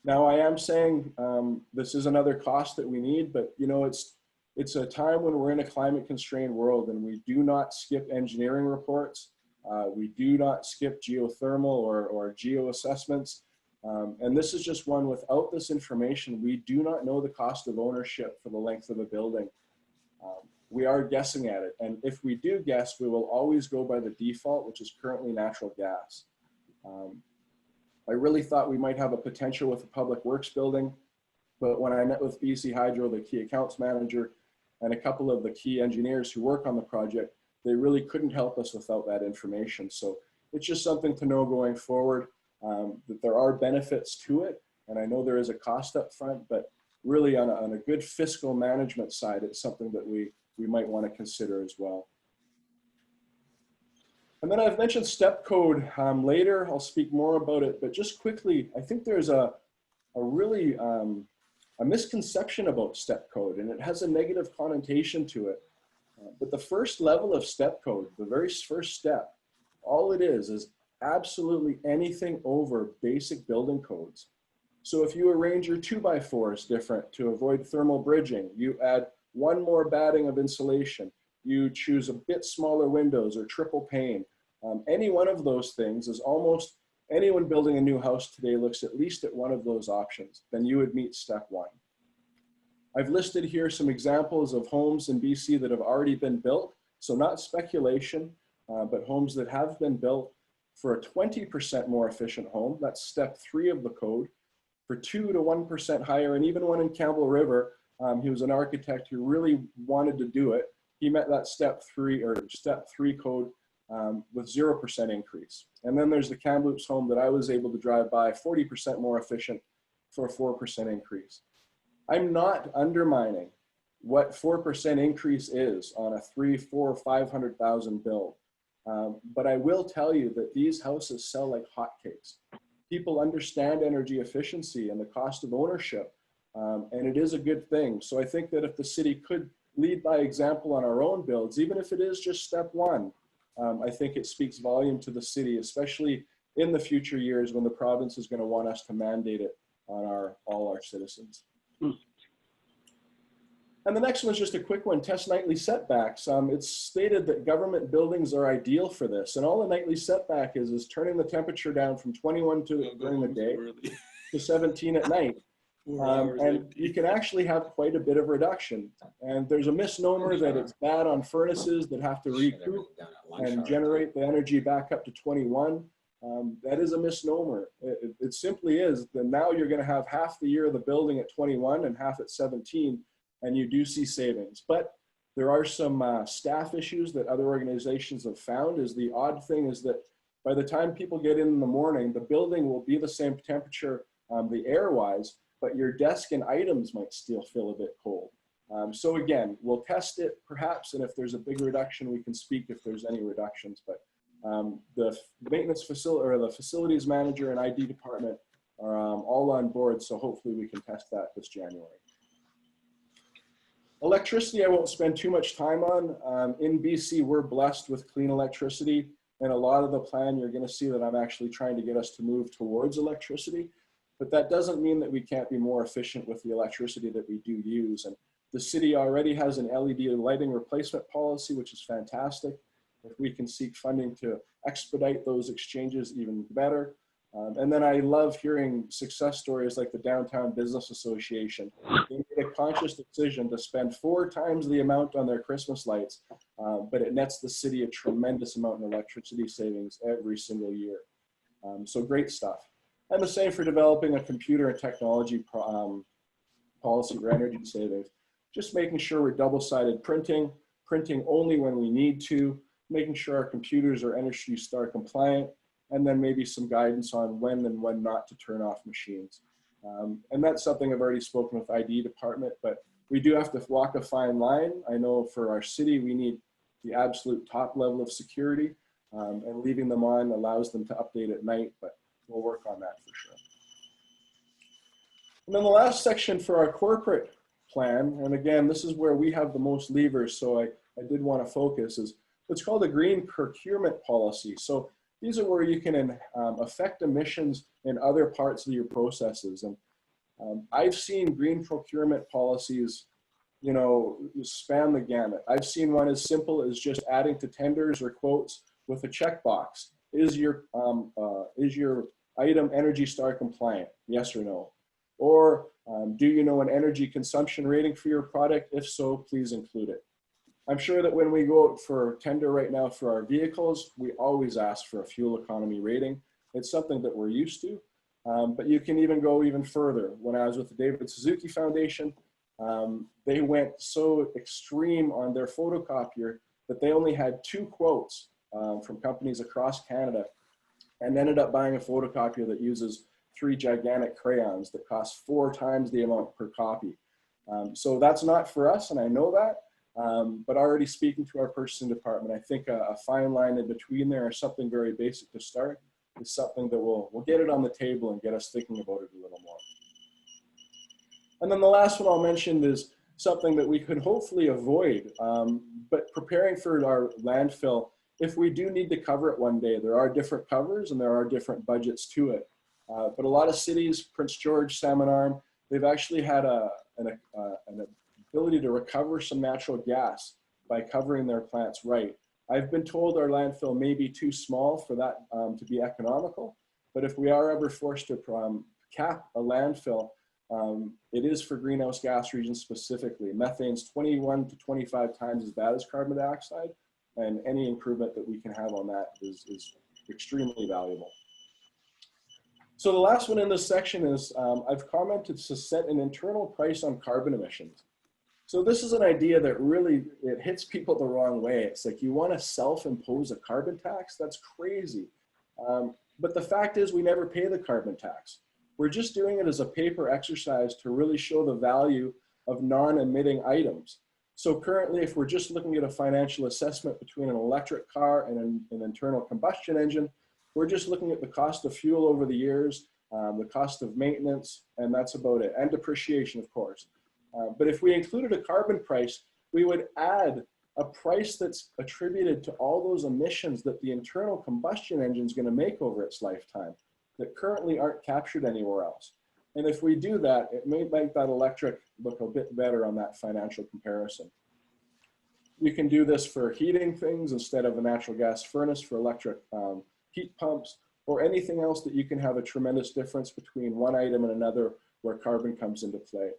Speaker 6: Now I am saying this is another cost that we need, but you know, it's a time when we're in a climate constrained world, and we do not skip engineering reports. We do not skip geothermal or geo assessments. And this is just one, without this information, we do not know the cost of ownership for the length of a building. We are guessing at it. And if we do guess, we will always go by the default, which is currently natural gas. I really thought we might have a potential with the public works building, but when I met with BC Hydro, the key accounts manager, and a couple of the key engineers who work on the project, they really couldn't help us without that information. So it's just something to know going forward, that there are benefits to it. And I know there is a cost up front, but really on a good fiscal management side, it's something that we might want to consider as well. And then I've mentioned step code later. I'll speak more about it, but just quickly, I think there's a really a misconception about step code, and it has a negative connotation to it. But the first level of step code, the very first step, all it is absolutely anything over basic building codes. So if you arrange your 2x4s different to avoid thermal bridging, you add one more batting of insulation, you choose a bit smaller windows or triple pane. Any one of those things is almost, anyone building a new house today looks at least at one of those options, then you would meet step one. I've listed here some examples of homes in BC that have already been built. So not speculation, but homes that have been built for a 20% more efficient home. That's step 3 of the code. For 2 to 1% higher, and even one in Campbell River, he was an architect who really wanted to do it. He met that step 3 code with 0% increase. And then there's the Kamloops home that I was able to drive by, 40% more efficient for a 4% increase. I'm not undermining what 4% increase is on a 300,000, 400,000, 500,000 build. But I will tell you that these houses sell like hotcakes. People understand energy efficiency and the cost of ownership, and it is a good thing. So I think that if the city could lead by example on our own builds, even if it is just step 1, I think it speaks volume to the city, especially in the future years when the province is going to want us to mandate it on all our citizens. And the next one is just a quick one, test nightly setbacks. It's stated that government buildings are ideal for this, and all the nightly setback is turning the temperature down from 21 during the day to 17 at night. And you can actually have quite a bit of reduction. And there's a misnomer that it's bad on furnaces that have to recoup and generate the energy back up to 21. That is a misnomer. It simply is that now you're going to have half the year of the building at 21 and half at 17, and you do see savings. But there are some staff issues that other organizations have found. Is the odd thing is that by the time people get in the morning, the building will be the same temperature, the air-wise, but your desk and items might still feel a bit cold. So again, we'll test it perhaps, and if there's a big reduction, we can speak if there's any reductions. But the maintenance facility or the facilities manager and ID department are all on board, so hopefully we can test that this January. Electricity, I won't spend too much time on. In BC, we're blessed with clean electricity, and a lot of the plan, you're going to see that I'm actually trying to get us to move towards electricity. But that doesn't mean that we can't be more efficient with the electricity that we do use. And the city already has an LED lighting replacement policy, which is fantastic. If we can seek funding to expedite those exchanges, even better. And then I love hearing success stories like the Downtown Business Association. They made a conscious decision to spend 4 times the amount on their Christmas lights, but it nets the city a tremendous amount in electricity savings every single year. So great stuff. And the same for developing a computer and technology policy for energy savings. Just making sure we're double-sided printing only when we need to, making sure our computers are Energy Star compliant, and then maybe some guidance on when and when not to turn off machines. And that's something I've already spoken with ID department, but we do have to walk a fine line. I know for our city, we need the absolute top level of security, and leaving them on allows them to update at night, but we'll work on that for sure. And then the last section for our corporate plan, and again, this is where we have the most levers, so I did want to focus, is what's called a green procurement policy. So these are where you can affect emissions in other parts of your processes. And I've seen green procurement policies, you know, span the gamut. I've seen one as simple as just adding to tenders or quotes with a checkbox. Is your item Energy Star compliant? Yes or no? Or do you know an energy consumption rating for your product? If so, please include it. I'm sure that when we go out for tender right now for our vehicles, we always ask for a fuel economy rating. It's something that we're used to, but you can even go even further. When I was with the David Suzuki Foundation, they went so extreme on their photocopier that they only had 2 quotes from companies across Canada, and ended up buying a photocopier that uses 3 gigantic crayons that cost 4 times the amount per copy. So that's not for us, and I know that. But already speaking to our purchasing department, I think a fine line in between there, or something very basic to start, is something that we'll get it on the table and get us thinking about it a little more. And then the last one I'll mention is something that we could hopefully avoid, but preparing for our landfill, if we do need to cover it one day, there are different covers and there are different budgets to it. But a lot of cities, Prince George, Salmon Arm, they've actually had an ability to recover some natural gas by covering their plants right. I've been told our landfill may be too small for that to be economical, but if we are ever forced to cap a landfill, it is for greenhouse gas regions specifically. Methane's 21 to 25 times as bad as carbon dioxide, and any improvement that we can have on that is extremely valuable. So the last one in this section is I've commented to set an internal price on carbon emissions. So this is an idea that really, it hits people the wrong way. It's like, you want to self-impose a carbon tax? That's crazy. But the fact is we never pay the carbon tax. We're just doing it as a paper exercise to really show the value of non-emitting items. So currently, if we're just looking at a financial assessment between an electric car and an internal combustion engine, we're just looking at the cost of fuel over the years, the cost of maintenance, and that's about it, and depreciation, of course. But if we included a carbon price, we would add a price that's attributed to all those emissions that the internal combustion engine is going to make over its lifetime that currently aren't captured anywhere else. And if we do that, it may make that electric look a bit better on that financial comparison. We can do this for heating things instead of a natural gas furnace for electric heat pumps, or anything else that you can have a tremendous difference between one item and another where carbon comes into play.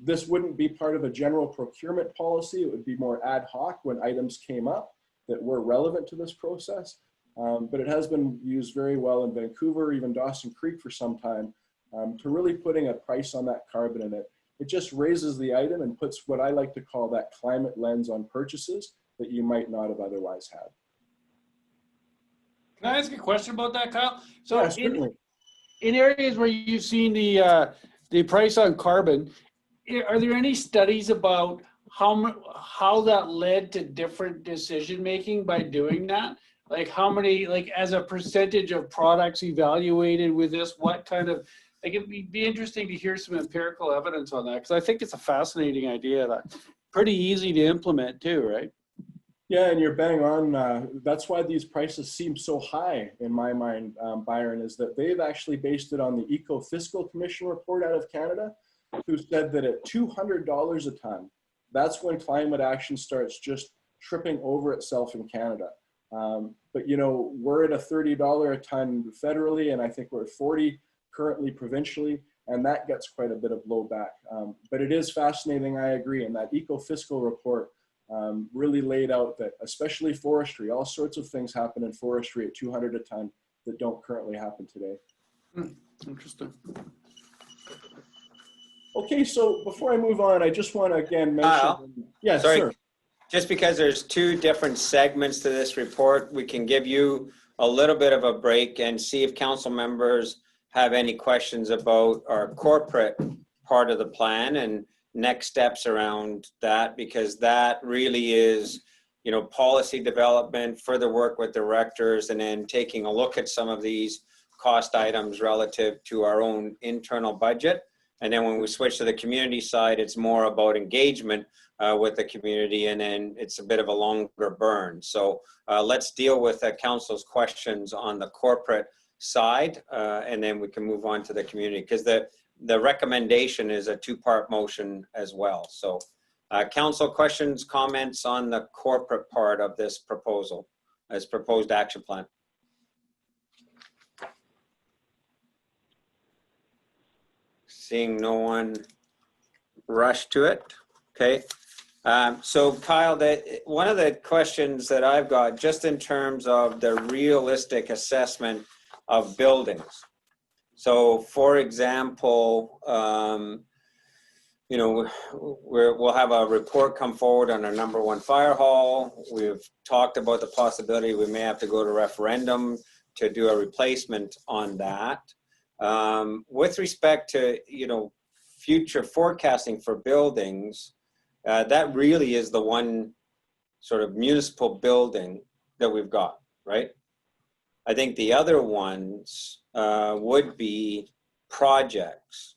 Speaker 6: This wouldn't be part of a general procurement policy. It would be more ad hoc when items came up that were relevant to this process. But it has been used very well in Vancouver, even Dawson Creek for some time, to really putting a price on that carbon in it. It just raises the item and puts what I like to call that climate lens on purchases that you might not have otherwise had.
Speaker 8: Can I ask a question about that, Kyle? So
Speaker 6: Yeah, certainly.
Speaker 8: in areas where you've seen the price on carbon, are there any studies about how that led to different decision making by doing that? Like how many, like as a percentage of products evaluated with this, what kind of, like it'd be interesting to hear some empirical evidence on that, because I think it's a fascinating idea that's pretty easy to implement too, right?
Speaker 6: Yeah, and you're bang on. That's why these prices seem so high in my mind, Byron, is that they've actually based it on the Eco-Fiscal Commission report out of Canada, who said that at $200 a ton, that's when climate action starts just tripping over itself in Canada. But you know, we're at a $30 a ton federally, and I think we're at 40 currently provincially, and that gets quite a bit of blowback. But it is fascinating, I agree, and that Eco-Fiscal report really laid out that, especially forestry, all sorts of things happen in forestry at 200 a ton that don't currently happen today.
Speaker 8: Interesting.
Speaker 6: Okay, so before I move on, I just want to again mention. Yes,
Speaker 1: sorry.
Speaker 6: sir.
Speaker 1: Just because there's two different segments to this report, we can give you a little bit of a break and see if council members have any questions about our corporate part of the plan and next steps around that, because that really is, you know, policy development, further work with directors, and then taking a look at some of these cost items relative to our own internal budget. And then when we switch to the community side, it's more about engagement with the community, and then it's a bit of a longer burn. So let's deal with council's questions on the corporate side, and then we can move on to the community, because the recommendation is a two-part motion as well. So council, questions, comments on the corporate part of this proposal as proposed action plan? Seeing no one rush to it. Okay. So Kyle, one of the questions that I've got, just in terms of the realistic assessment of buildings. So for example, you know, we'll have a report come forward on our #1 fire hall. We've talked about the possibility we may have to go to referendum to do a replacement on that. With respect to, you know, future forecasting for buildings, that really is the one sort of municipal building that we've got, right? I think the other ones would be projects.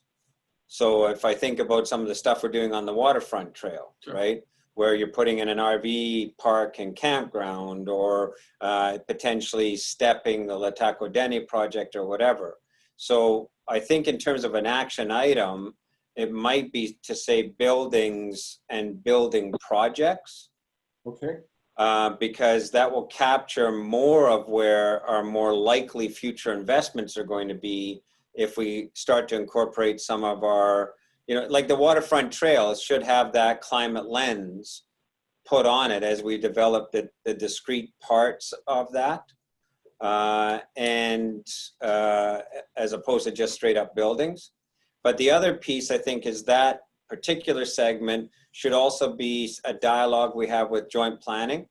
Speaker 1: So if I think about some of the stuff we're doing on the waterfront trail, sure, right? Where you're putting in an RV park and campground, or potentially stepping the LHTAKO DENE project or whatever. So I think in terms of an action item, it might be to say buildings and building projects.
Speaker 6: Okay.
Speaker 1: Because that will capture more of where our more likely future investments are going to be if we start to incorporate some of our, you know, like the waterfront trails should have that climate lens put on it as we develop the discrete parts of that. As opposed to just straight up buildings. But the other piece, I think, is that particular segment should also be a dialogue we have with joint planning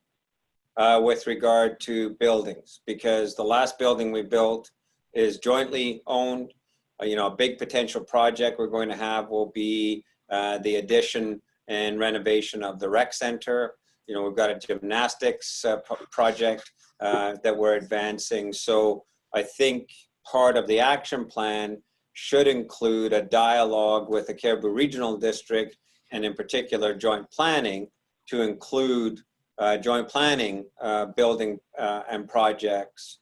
Speaker 1: with regard to buildings, because the last building we built is jointly owned. You know, a big potential project we're going to have will be the addition and renovation of the rec center. You know, we've got a gymnastics project that we're advancing. So I think part of the action plan should include a dialogue with the Cariboo Regional District, and in particular joint planning, to include joint planning building and projects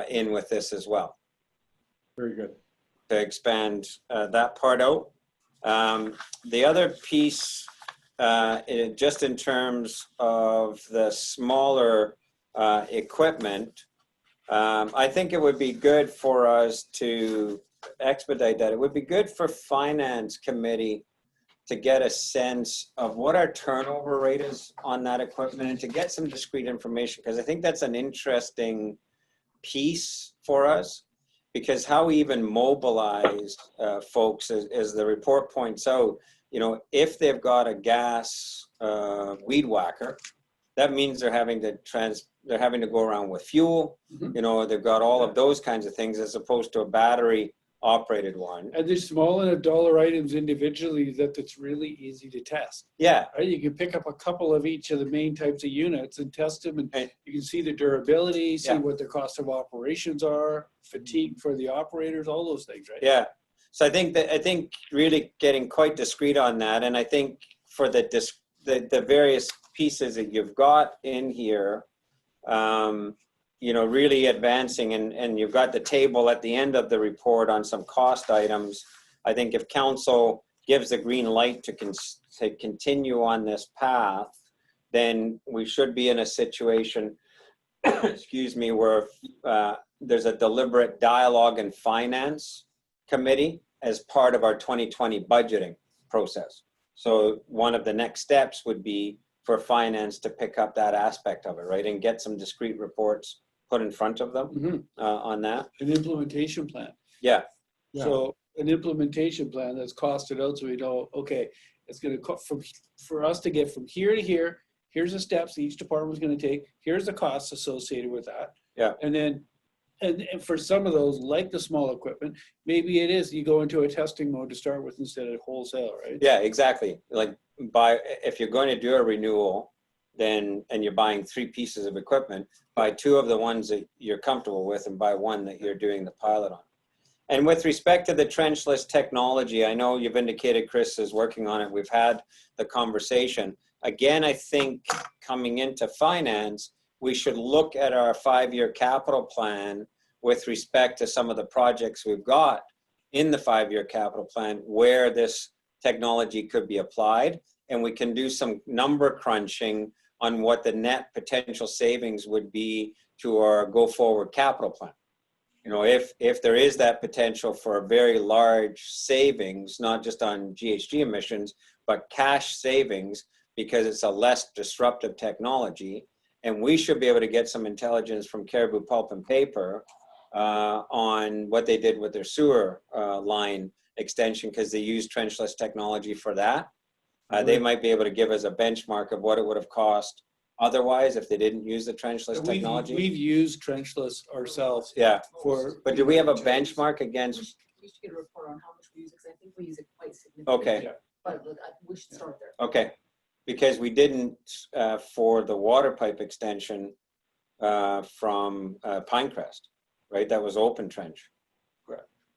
Speaker 1: in with this as well.
Speaker 6: Very good.
Speaker 1: To expand that part out. The other piece, just in terms of the smaller equipment, I think it would be good for us to expedite that, it would be good for Finance Committee to get a sense of what our turnover rate is on that equipment and to get some discrete information, because I think that's an interesting piece for us, because how we even mobilize folks, as the report points out, you know, if they've got a gas weed whacker, that means they're having to go around with fuel, you know, they've got all of those kinds of things as opposed to a battery operated one.
Speaker 8: And there's small and dollar items individually that's really easy to test.
Speaker 1: Yeah.
Speaker 8: Right? You can pick up a couple of each of the main types of units and test them, and you can see the durability, see what their cost of operations are, fatigue for the operators, all those things, right?
Speaker 1: Yeah. So I think really getting quite discreet on that, and I think for the various pieces that you've got in here, you know, really advancing, and you've got the table at the end of the report on some cost items. I think if council gives the green light to continue on this path, then we should be in a situation, excuse me, where there's a deliberate dialogue and finance committee as part of our 2020 budgeting process. So one of the next steps would be for finance to pick up that aspect of it, right? And get some discrete reports put in front of them on that.
Speaker 8: An implementation plan.
Speaker 1: Yeah.
Speaker 8: So an implementation plan that's costed out, so we know, okay, it's going to cost for us to get from here to here. Here's the steps each department's going to take. Here's the costs associated with that.
Speaker 1: Yeah.
Speaker 8: And then, and for some of those, like the small equipment, maybe it is you go into a testing mode to start with instead of wholesale, right?
Speaker 1: Yeah, exactly. Like if you're going to do a renewal, then, and you're buying 3 pieces of equipment, buy 2 of the ones that you're comfortable with and buy 1 that you're doing the pilot on. And with respect to the trenchless technology, I know you've indicated Chris is working on it. We've had the conversation. Again, I think coming into finance, we should look at our 5-year capital plan with respect to some of the projects we've got in the 5-year capital plan where this technology could be applied. And we can do some number crunching on what the net potential savings would be to our go forward capital plan. You know, if there is that potential for a very large savings, not just on GHG emissions, but cash savings, because it's a less disruptive technology. And we should be able to get some intelligence from Cariboo Pulp and Paper on what they did with their sewer line extension, because they use trenchless technology for that. They might be able to give us a benchmark of what it would have cost otherwise if they didn't use the trenchless technology.
Speaker 8: We've used trenchless ourselves.
Speaker 1: Yeah.
Speaker 8: But
Speaker 1: do we have a benchmark against?
Speaker 9: We should get a report on how much we use, because I think we use it quite significantly.
Speaker 1: Okay.
Speaker 9: But we should start there.
Speaker 1: Okay. Because we didn't for the water pipe extension from Pinecrest, right? That was open trench.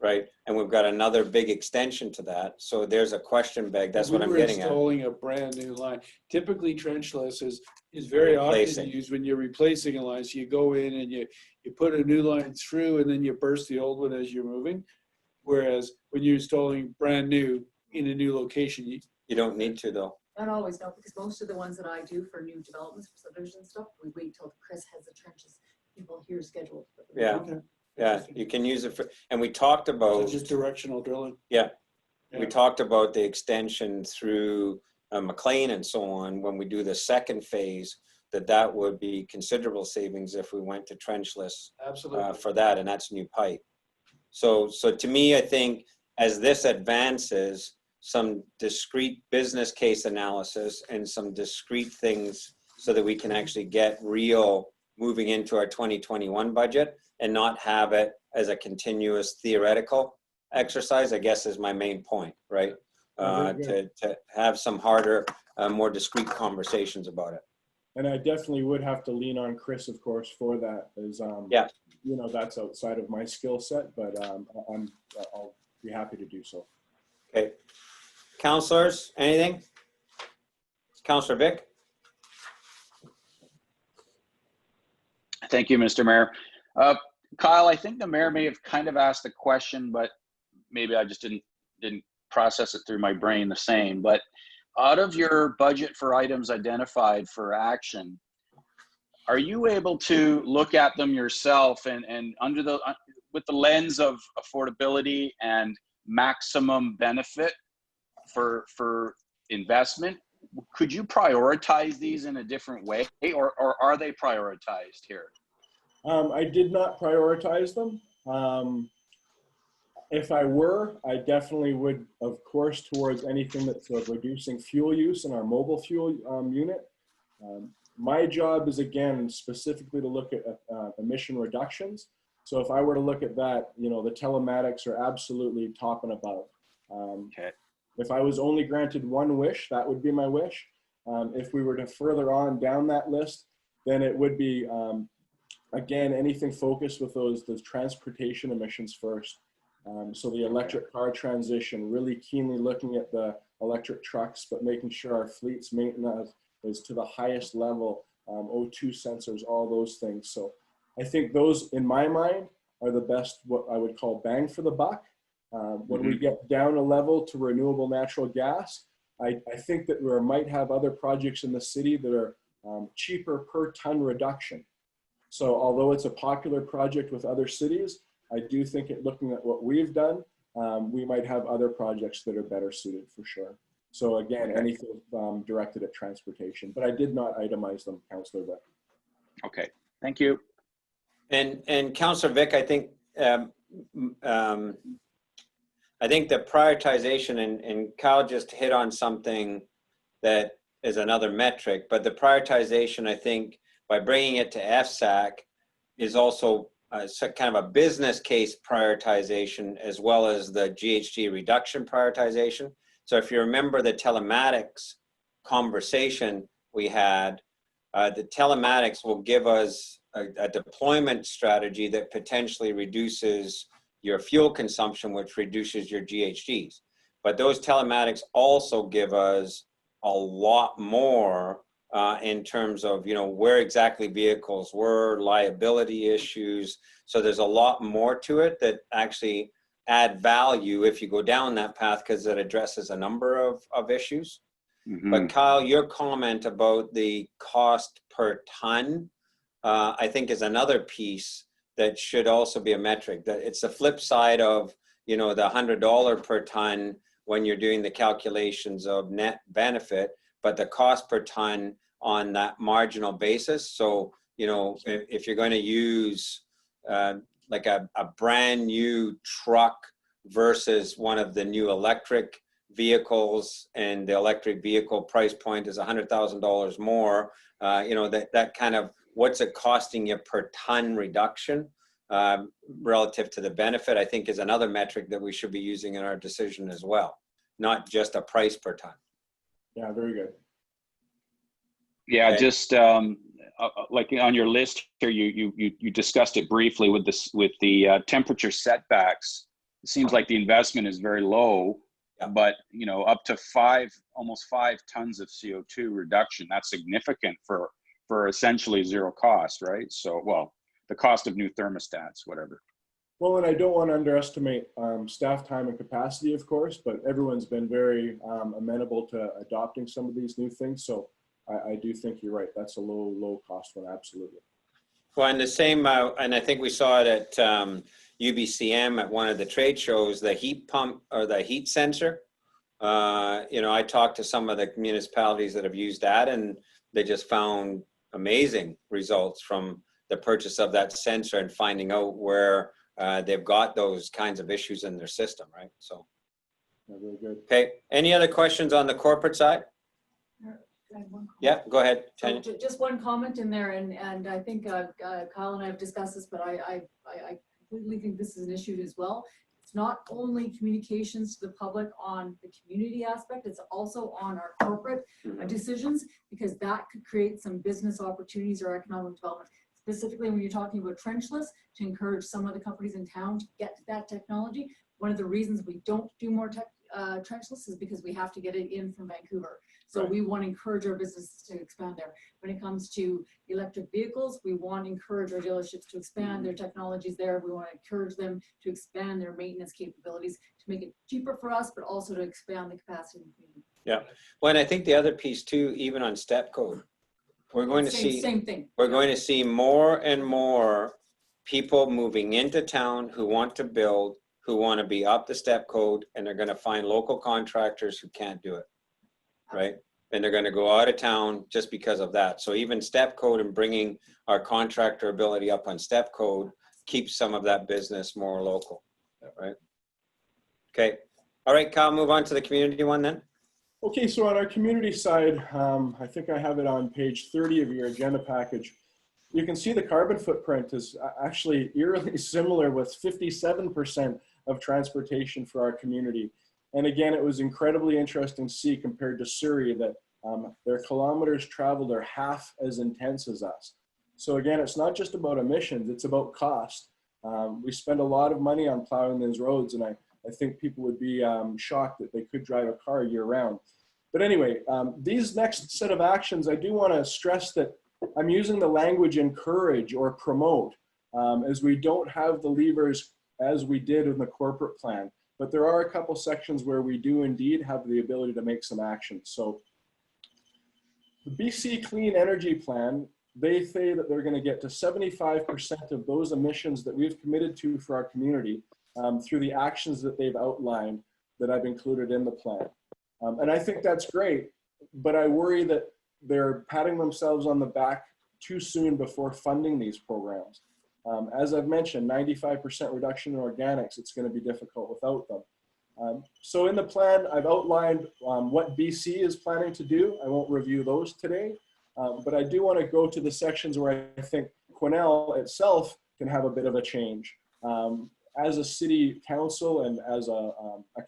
Speaker 1: Right, and we've got another big extension to that. So there's a question bag. That's what I'm getting at.
Speaker 8: Installing a brand new line. Typically, trenchless is very often used when you're replacing a line. So you go in and you put a new line through, and then you burst the old one as you're moving. Whereas when you're installing brand new in a new location,
Speaker 1: you don't need to though.
Speaker 9: Not always, no, because most of the ones that I do for new developments, for subdivision stuff, we wait till Chris has the trenches people here scheduled.
Speaker 1: Yeah. Okay. Yeah, you can use it for, and we talked about
Speaker 8: just directional drilling.
Speaker 1: Yeah, we talked about the extension through McLean and so on. When we do the second phase, that would be considerable savings if we went to trenchless.
Speaker 8: Absolutely.
Speaker 1: For that, and that's new pipe. So to me, I think as this advances, some discrete business case analysis and some discrete things so that we can actually get real moving into our 2021 budget and not have it as a continuous theoretical exercise, I guess is my main point, right? To have some harder, more discrete conversations about it.
Speaker 6: And I definitely would have to lean on Chris, of course, for that, as you know, that's outside of my skill set, but I'll be happy to do so.
Speaker 1: Okay, councillors, anything? Councillor Vic.
Speaker 5: Thank you, Mr. Mayor. Kyle, I think the mayor may have kind of asked the question, but maybe I just didn't process it through my brain the same. But out of your budget for items identified for action, are you able to look at them yourself and under the with the lens of affordability and maximum benefit for investment, could you prioritize these in a different way, or are they prioritized here?
Speaker 6: I did not prioritize them. If I were, I definitely would, of course, towards anything that's reducing fuel use in our mobile fuel unit. My job is, again, specifically to look at emission reductions. So if I were to look at that, you know, the telematics are absolutely top and above.
Speaker 5: Okay.
Speaker 6: If I was only granted one wish, that would be my wish. If we were to further on down that list, then it would be, again, anything focused with those transportation emissions first. So the electric car transition, really keenly looking at the electric trucks, but making sure our fleet's maintenance is to the highest level, O2 sensors, all those things. So I think those, in my mind, are the best, what I would call bang for the buck. When we get down a level to renewable natural gas, I think that we might have other projects in the city that are cheaper per ton reduction. So although it's a popular project with other cities, I do think looking at what we've done, we might have other projects that are better suited for sure. So again, anything directed at transportation, but I did not itemize them, Councillor Vic.
Speaker 5: Okay, thank you.
Speaker 1: And Councillor Vic, I think the prioritization, and Kyle just hit on something that is another metric, but the prioritization, I think, by bringing it to FSAC is also kind of a business case prioritization as well as the GHG reduction prioritization. So if you remember the telematics conversation we had, the telematics will give us a deployment strategy that potentially reduces your fuel consumption, which reduces your GHGs. But those telematics also give us a lot more in terms of, you know, where exactly vehicles were, liability issues. So there's a lot more to it that actually add value if you go down that path, because it addresses a number of issues. But Kyle, your comment about the cost per ton, I think is another piece that should also be a metric. That it's the flip side of, you know, the $100 per ton when you're doing the calculations of net benefit, but the cost per ton on that marginal basis. So, you know, if you're going to use like a brand new truck versus one of the new electric vehicles, and the electric vehicle price point is $100,000 more, you know, that kind of, what's it costing you per ton reduction relative to the benefit, I think is another metric that we should be using in our decision as well, not just a price per ton.
Speaker 6: Yeah, very good.
Speaker 5: Yeah,
Speaker 1: Okay.
Speaker 5: just like on your list here, you discussed it briefly with the temperature setbacks. It seems like the investment is very low, but you know, up to almost 5 tons of CO2 reduction. That's significant for essentially zero cost, right? So, well, the cost of new thermostats, whatever.
Speaker 6: Well, and I don't want to underestimate staff time and capacity, of course, but everyone's been very amenable to adopting some of these new things. So I do think you're right. That's a low cost one, absolutely.
Speaker 1: Well, and the same, and I think we saw it at UBCM at one of the trade shows, the heat pump or the heat sensor. You know, I talked to some of the municipalities that have used that, and they just found amazing results from the purchase of that sensor and finding out where they've got those kinds of issues in their system, right? So,
Speaker 6: Yeah, very good.
Speaker 1: okay. Any other questions on the corporate side? Yeah, go ahead.
Speaker 9: So just one comment in there, and I think Kyle and I have discussed this, but I completely think this is an issue as well. It's not only communications to the public on the community aspect, it's also on our corporate decisions, because that could create some business opportunities or economic development. Specifically when you're talking about trenchless, to encourage some of the companies in town to get to that technology. One of the reasons we don't do more trenchless is because we have to get it in from Vancouver. So we want to encourage our businesses to expand there. When it comes to electric vehicles, we want to encourage our dealerships to expand their technologies there. We want to encourage them to expand their maintenance capabilities to make it cheaper for us, but also to expand the capacity in the community.
Speaker 1: Yeah. Well, and I think the other piece too, even on step code, we're going to see,
Speaker 9: same thing.
Speaker 1: We're going to see more and more people moving into town who want to build, who want to be up the step code, and they're going to find local contractors who can't do it, right? And they're going to go out of town just because of that. So even step code and bringing our contractor ability up on step code keeps some of that business more local, right? Okay. All right, Kyle, move on to the community one then.
Speaker 6: Okay, so on our community side, I think I have it on page 30 of your agenda package. You can see the carbon footprint is actually eerily similar with 57% of transportation for our community. And again, it was incredibly interesting to see compared to Surrey that their kilometers traveled are half as intense as us. So again, it's not just about emissions, it's about cost. We spend a lot of money on plowing these roads, and I think people would be shocked that they could drive a car year round. But anyway, these next set of actions, I do want to stress that I'm using the language encourage or promote, as we don't have the levers as we did in the corporate plan. But there are a couple sections where we do indeed have the ability to make some action. So the BC Clean Energy Plan, they say that they're going to get to 75% of those emissions that we've committed to for our community through the actions that they've outlined that I've included in the plan. And I think that's great, but I worry that they're patting themselves on the back too soon before funding these programs. As I've mentioned, 95% reduction in organics, it's going to be difficult without them. So in the plan, I've outlined what BC is planning to do. I won't review those today, but I do want to go to the sections where I think Quesnel itself can have a bit of a change. As a city council and as a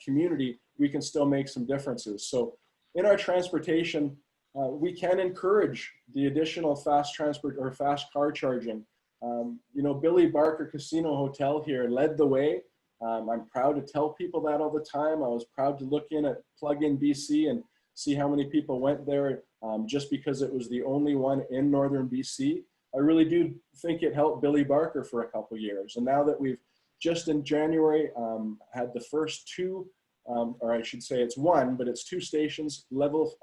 Speaker 6: community, we can still make some differences. So in our transportation, we can encourage the additional fast transport or fast car charging. You know, Billy Barker Casino Hotel here led the way. I'm proud to tell people that all the time. I was proud to look in at Plug-in BC and see how many people went there just because it was the only one in northern BC. I really do think it helped Billy Barker for a couple years. And now that we've just in January had the first two, or I should say it's one, but it's 2 stations, level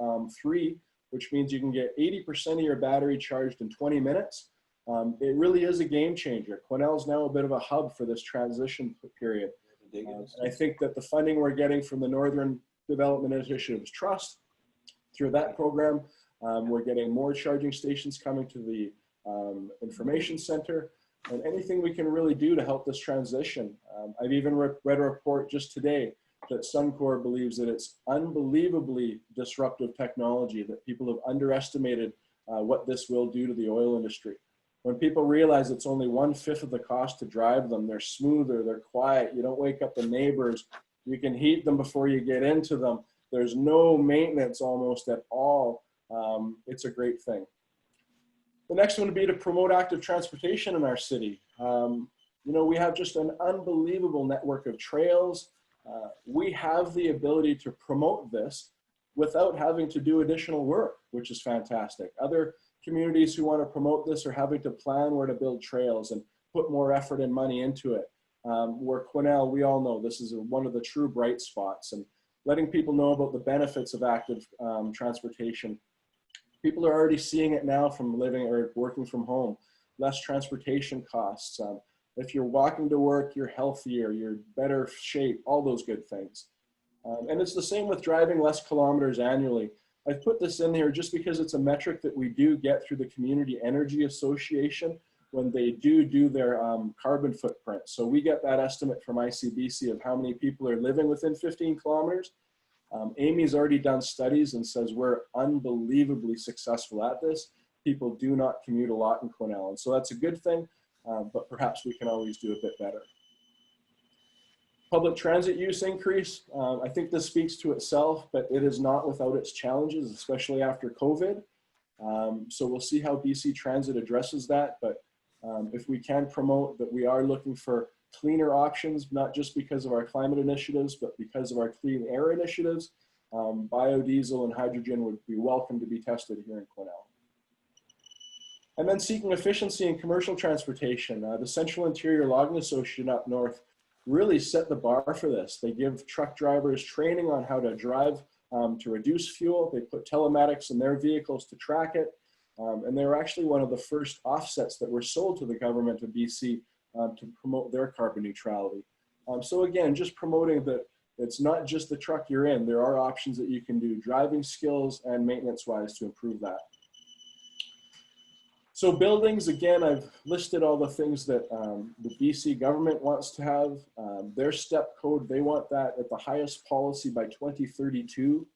Speaker 6: 3, which means you can get 80% of your battery charged in 20 minutes. It really is a game changer. Quesnel is now a bit of a hub for this transition period. And I think that the funding we're getting from the Northern Development Initiatives Trust, through that program, we're getting more charging stations coming to the information center, and anything we can really do to help this transition. I've even read a report just today that Suncor believes that it's unbelievably disruptive technology, that people have underestimated what this will do to the oil industry. When people realize it's only 1/5 of the cost to drive them, they're smoother, they're quiet, you don't wake up the neighbors, you can heat them before you get into them. There's no maintenance almost at all. It's a great thing. The next one would be to promote active transportation in our city. You know, we have just an unbelievable network of trails. We have the ability to promote this without having to do additional work, which is fantastic. Other communities who want to promote this are having to plan where to build trails and put more effort and money into it. Where Quesnel, we all know this is one of the true bright spots, and letting people know about the benefits of active transportation. People are already seeing it now from living or working from home. Less transportation costs. If you're walking to work, you're healthier, you're better shape, all those good things. And it's the same with driving less kilometers annually. I've put this in here just because it's a metric that we do get through the Community Energy Association when they do their carbon footprint. So we get that estimate from ICBC of how many people are living within 15 kilometers. Amy's already done studies and says we're unbelievably successful at this. People do not commute a lot in Quesnel, and so that's a good thing, but perhaps we can always do a bit better. Public transit use increase. I think this speaks to itself, but it is not without its challenges, especially after COVID. So we'll see how BC Transit addresses that, but if we can promote that we are looking for cleaner options, not just because of our climate initiatives, but because of our clean air initiatives, biodiesel and hydrogen would be welcome to be tested here in Quesnel. And then seeking efficiency in commercial transportation. The Central Interior Logging Association up north really set the bar for this. They give truck drivers training on how to drive to reduce fuel. They put telematics in their vehicles to track it. And they were actually one of the first offsets that were sold to the government of BC to promote their carbon neutrality. So again, just promoting that it's not just the truck you're in. There are options that you can do, driving skills and maintenance-wise, to improve that. So buildings, again, I've listed all the things that the BC government wants to have. Their step code, they want that at the highest policy by 2032.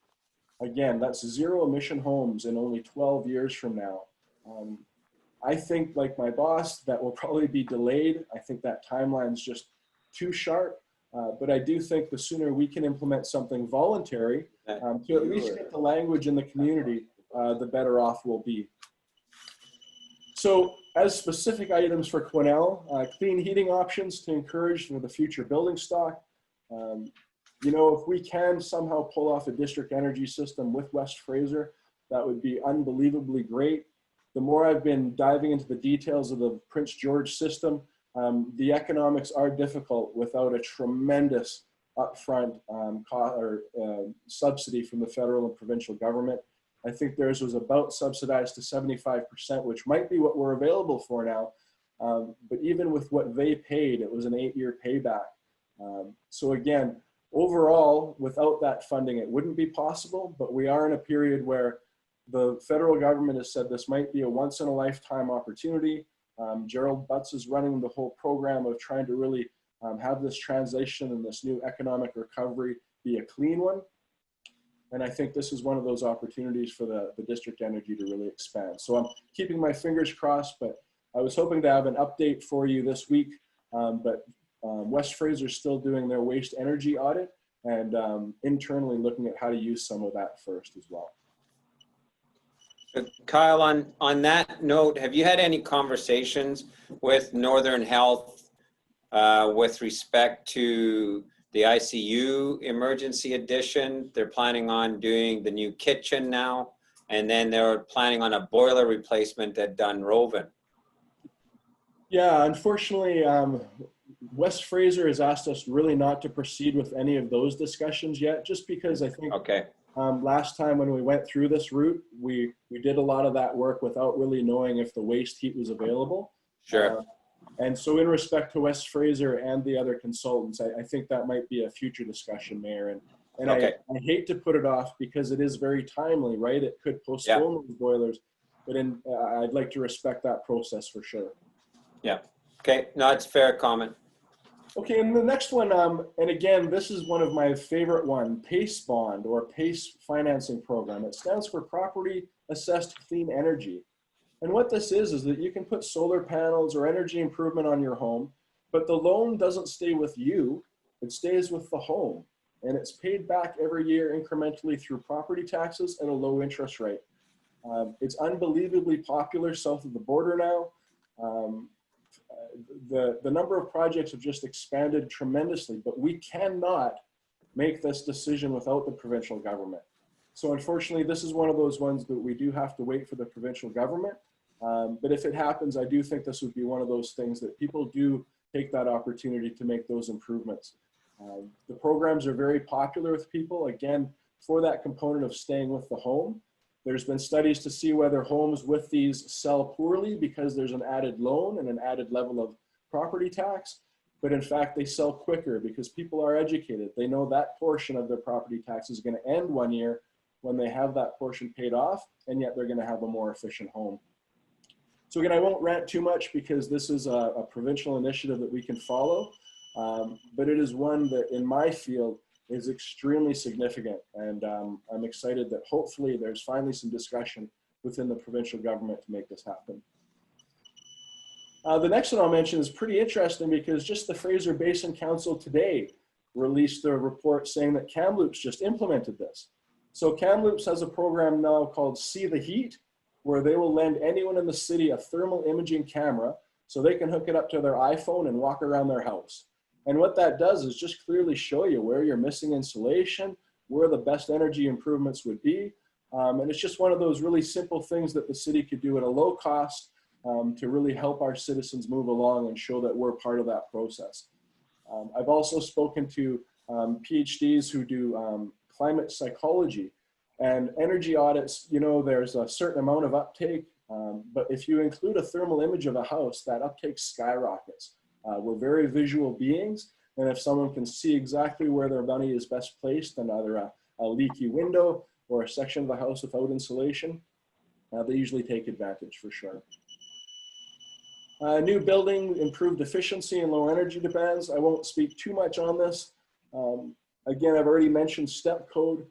Speaker 6: Again, that's zero emission homes in only 12 years from now. I think, like my boss, that will probably be delayed. I think that timeline's just too sharp. But I do think the sooner we can implement something voluntary to at least get the language in the community, the better off we'll be. So as specific items for Quesnel, clean heating options to encourage for the future building stock. You know, if we can somehow pull off a district energy system with West Fraser, that would be unbelievably great. The more I've been diving into the details of the Prince George system, the economics are difficult without a tremendous upfront subsidy from the federal and provincial government. I think theirs was about subsidized to 75%, which might be what we're available for now. But even with what they paid, it was an 8-year payback. So again, overall, without that funding, it wouldn't be possible, but we are in a period where the federal government has said this might be a once-in-a-lifetime opportunity. Gerald Butts is running the whole program of trying to really have this transition and this new economic recovery be a clean one. And I think this is one of those opportunities for the district energy to really expand. So I'm keeping my fingers crossed, but I was hoping to have an update for you this week. West Fraser is still doing their waste energy audit and internally looking at how to use some of that first as well.
Speaker 1: Kyle, on that note, have you had any conversations with Northern Health with respect to the ICU emergency addition? They're planning on doing the new kitchen now, and then they're planning on a boiler replacement at Dunroven.
Speaker 6: Yeah, unfortunately, West Fraser has asked us really not to proceed with any of those discussions yet, just because I think last time when we went through this route, we did a lot of that work without really knowing if the waste heat was available.
Speaker 1: Sure.
Speaker 6: And so in respect to West Fraser and the other consultants, I think that might be a future discussion, Mayor. And I hate to put it off because it is very timely, right? It could postpone those boilers, but I'd like to respect that process for sure.
Speaker 1: Yeah. Okay. No, it's a fair comment.
Speaker 6: Okay, and the next one, and again, this is one of my favorite one, PACE bond or PACE financing program. It stands for Property Assessed Clean Energy. And what this is that you can put solar panels or energy improvement on your home, but the loan doesn't stay with you, it stays with the home. And it's paid back every year incrementally through property taxes at a low interest rate. It's unbelievably popular south of the border now. The number of projects have just expanded tremendously, but we cannot make this decision without the provincial government. So unfortunately, this is one of those ones that we do have to wait for the provincial government. But if it happens, I do think this would be one of those things that people do take that opportunity to make those improvements. The programs are very popular with people, again, for that component of staying with the home. There's been studies to see whether homes with these sell poorly because there's an added loan and an added level of property tax. But in fact, they sell quicker because people are educated. They know that portion of their property tax is going to end one year when they have that portion paid off, and yet they're going to have a more efficient home. So again, I won't rant too much because this is a provincial initiative that we can follow, but it is one that in my field is extremely significant, and I'm excited that hopefully there's finally some discussion within the provincial government to make this happen. The next one I'll mention is pretty interesting because just the Fraser Basin Council today released a report saying that Kamloops just implemented this. So Kamloops has a program now called See the Heat, where they will lend anyone in the city a thermal imaging camera so they can hook it up to their iPhone and walk around their house. And what that does is just clearly show you where you're missing insulation, where the best energy improvements would be. And it's just one of those really simple things that the city could do at a low cost to really help our citizens move along and show that we're part of that process. I've also spoken to PhDs who do climate psychology, and energy audits, you know, there's a certain amount of uptake, but if you include a thermal image of a house, that uptake skyrockets. We're very visual beings, and if someone can see exactly where their money is best placed on either a leaky window or a section of the house without insulation, they usually take advantage for sure. New building, improved efficiency and low energy demands. I won't speak too much on this. Again, I've already mentioned step code.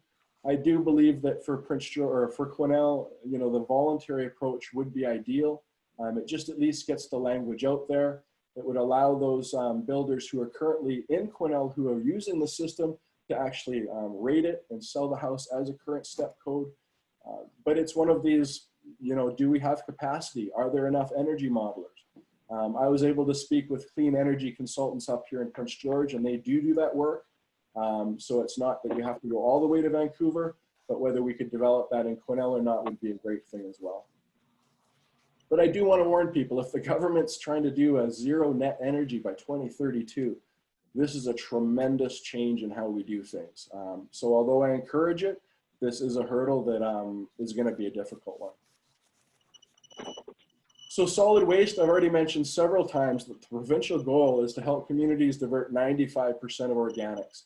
Speaker 6: I do believe that for Prince George or for Quesnel, you know, the voluntary approach would be ideal. It just at least gets the language out there. It would allow those builders who are currently in Quesnel who are using the system to actually rate it and sell the house as a current step code. But it's one of these, you know, do we have capacity? Are there enough energy modelers? I was able to speak with clean energy consultants up here in Prince George, and they do that work. So it's not that you have to go all the way to Vancouver, but whether we could develop that in Quesnel or not would be a great thing as well. But I do want to warn people, if the government's trying to do a zero net energy by 2032, this is a tremendous change in how we do things. So although I encourage it, this is a hurdle that is going to be a difficult one. So solid waste, I've already mentioned several times that the provincial goal is to help communities divert 95% of organics.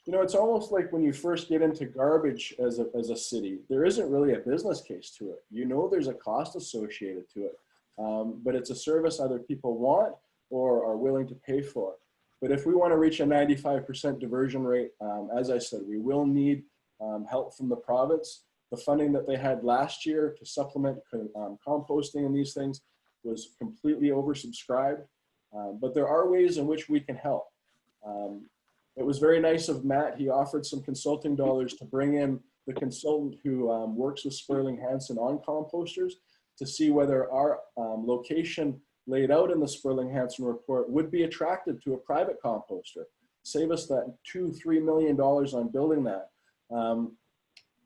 Speaker 6: You know, it's almost like when you first get into garbage as a city, there isn't really a business case to it. You know there's a cost associated to it, but it's a service either people want or are willing to pay for. But if we want to reach a 95% diversion rate, as I said, we will need help from the province. The funding that they had last year to supplement composting and these things was completely oversubscribed, but there are ways in which we can help. It was very nice of Matt. He offered some consulting dollars to bring in the consultant who works with Sperling Hansen on composters to see whether our location laid out in the Sperling Hansen report would be attractive to a private composter. Save us that $2–3 million on building that.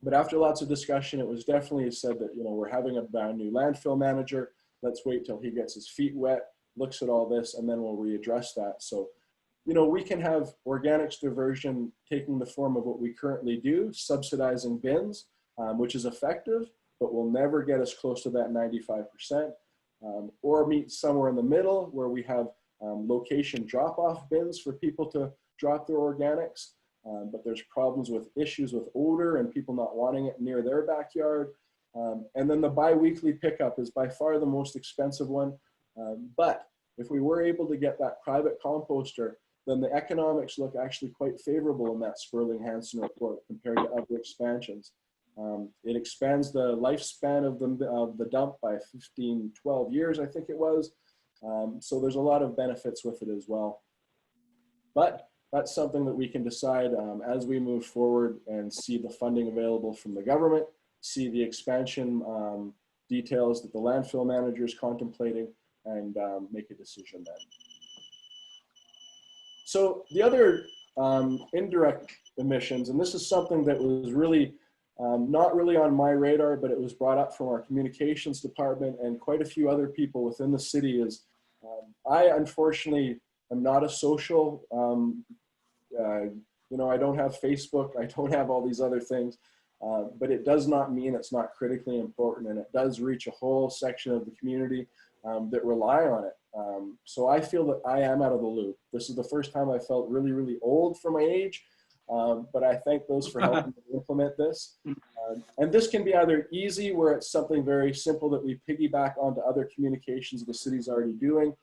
Speaker 6: But after lots of discussion, it was definitely said that, you know, we're having a brand new landfill manager. Let's wait till he gets his feet wet, looks at all this, and then we'll readdress that. So, you know, we can have organics diversion taking the form of what we currently do, subsidizing bins, which is effective, but will never get us close to that 95%, or meet somewhere in the middle where we have location drop-off bins for people to drop their organics. But there's problems with issues with odor and people not wanting it near their backyard. And then the bi-weekly pickup is by far the most expensive one. But if we were able to get that private composter, then the economics look actually quite favorable in that Sperling Hansen report compared to other expansions. It expands the lifespan of the dump by 15–12 years, I think it was. So there's a lot of benefits with it as well. But that's something that we can decide as we move forward and see the funding available from the government, see the expansion details that the landfill manager is contemplating, and make a decision then. So the other indirect emissions, and this is something that was really not really on my radar, but it was brought up from our communications department and quite a few other people within the city, is I unfortunately am not a social, you know, I don't have Facebook, I don't have all these other things, but it does not mean it's not critically important, and it does reach a whole section of the community that rely on it. So I feel that I am out of the loop. This is the first time I felt really, really old for my age, but I thank those for helping me implement this. And this can be either easy, where it's something very simple that we piggyback onto other communications the city's already doing,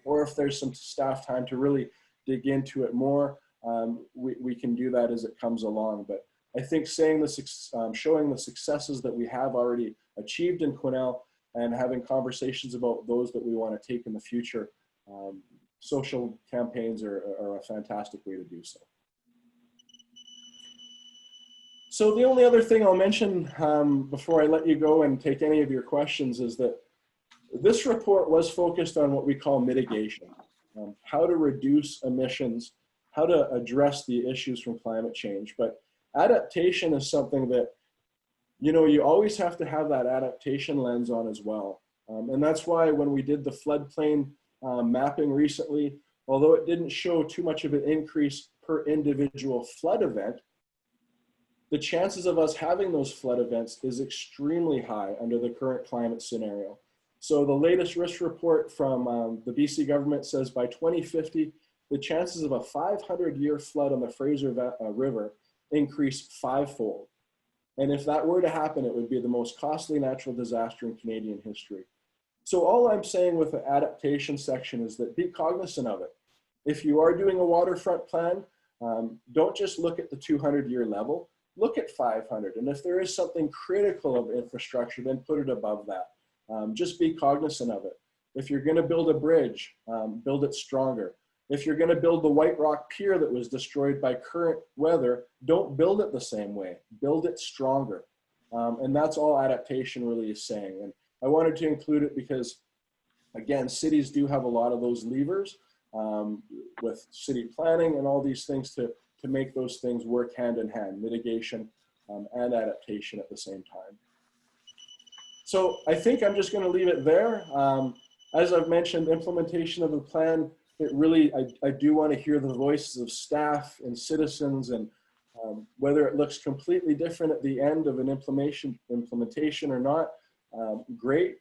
Speaker 6: or if there's some staff time to really dig into it more, we can do that as it comes along. But I think showing the successes that we have already achieved in Quesnel and having conversations about those that we want to take in the future, social campaigns are a fantastic way to do so. So the only other thing I'll mention before I let you go and take any of your questions is that this report was focused on what we call mitigation, how to reduce emissions, how to address the issues from climate change. But adaptation is something that, you know, you always have to have that adaptation lens on as well. And that's why when we did the floodplain mapping recently, although it didn't show too much of an increase per individual flood event, the chances of us having those flood events is extremely high under the current climate scenario. So the latest risk report from the BC government says by 2050, the chances of a 500-year flood on the Fraser River increase 5-fold. And if that were to happen, it would be the most costly natural disaster in Canadian history. So all I'm saying with the adaptation section is that be cognizant of it. If you are doing a waterfront plan, don't just look at the 200-year level, look at 500. And if there is something critical of infrastructure, then put it above that. Just be cognizant of it. If you're gonna build a bridge, build it stronger. If you're gonna build the White Rock Pier that was destroyed by current weather, don't build it the same way, build it stronger. And that's all adaptation really is saying. And I wanted to include it because, again, cities do have a lot of those levers with city planning and all these things to make those things work hand in hand, mitigation and adaptation at the same time. So I think I'm just going to leave it there. As I've mentioned, implementation of the plan, it really, I do want to hear the voices of staff and citizens, and whether it looks completely different at the end of an implementation or not, great.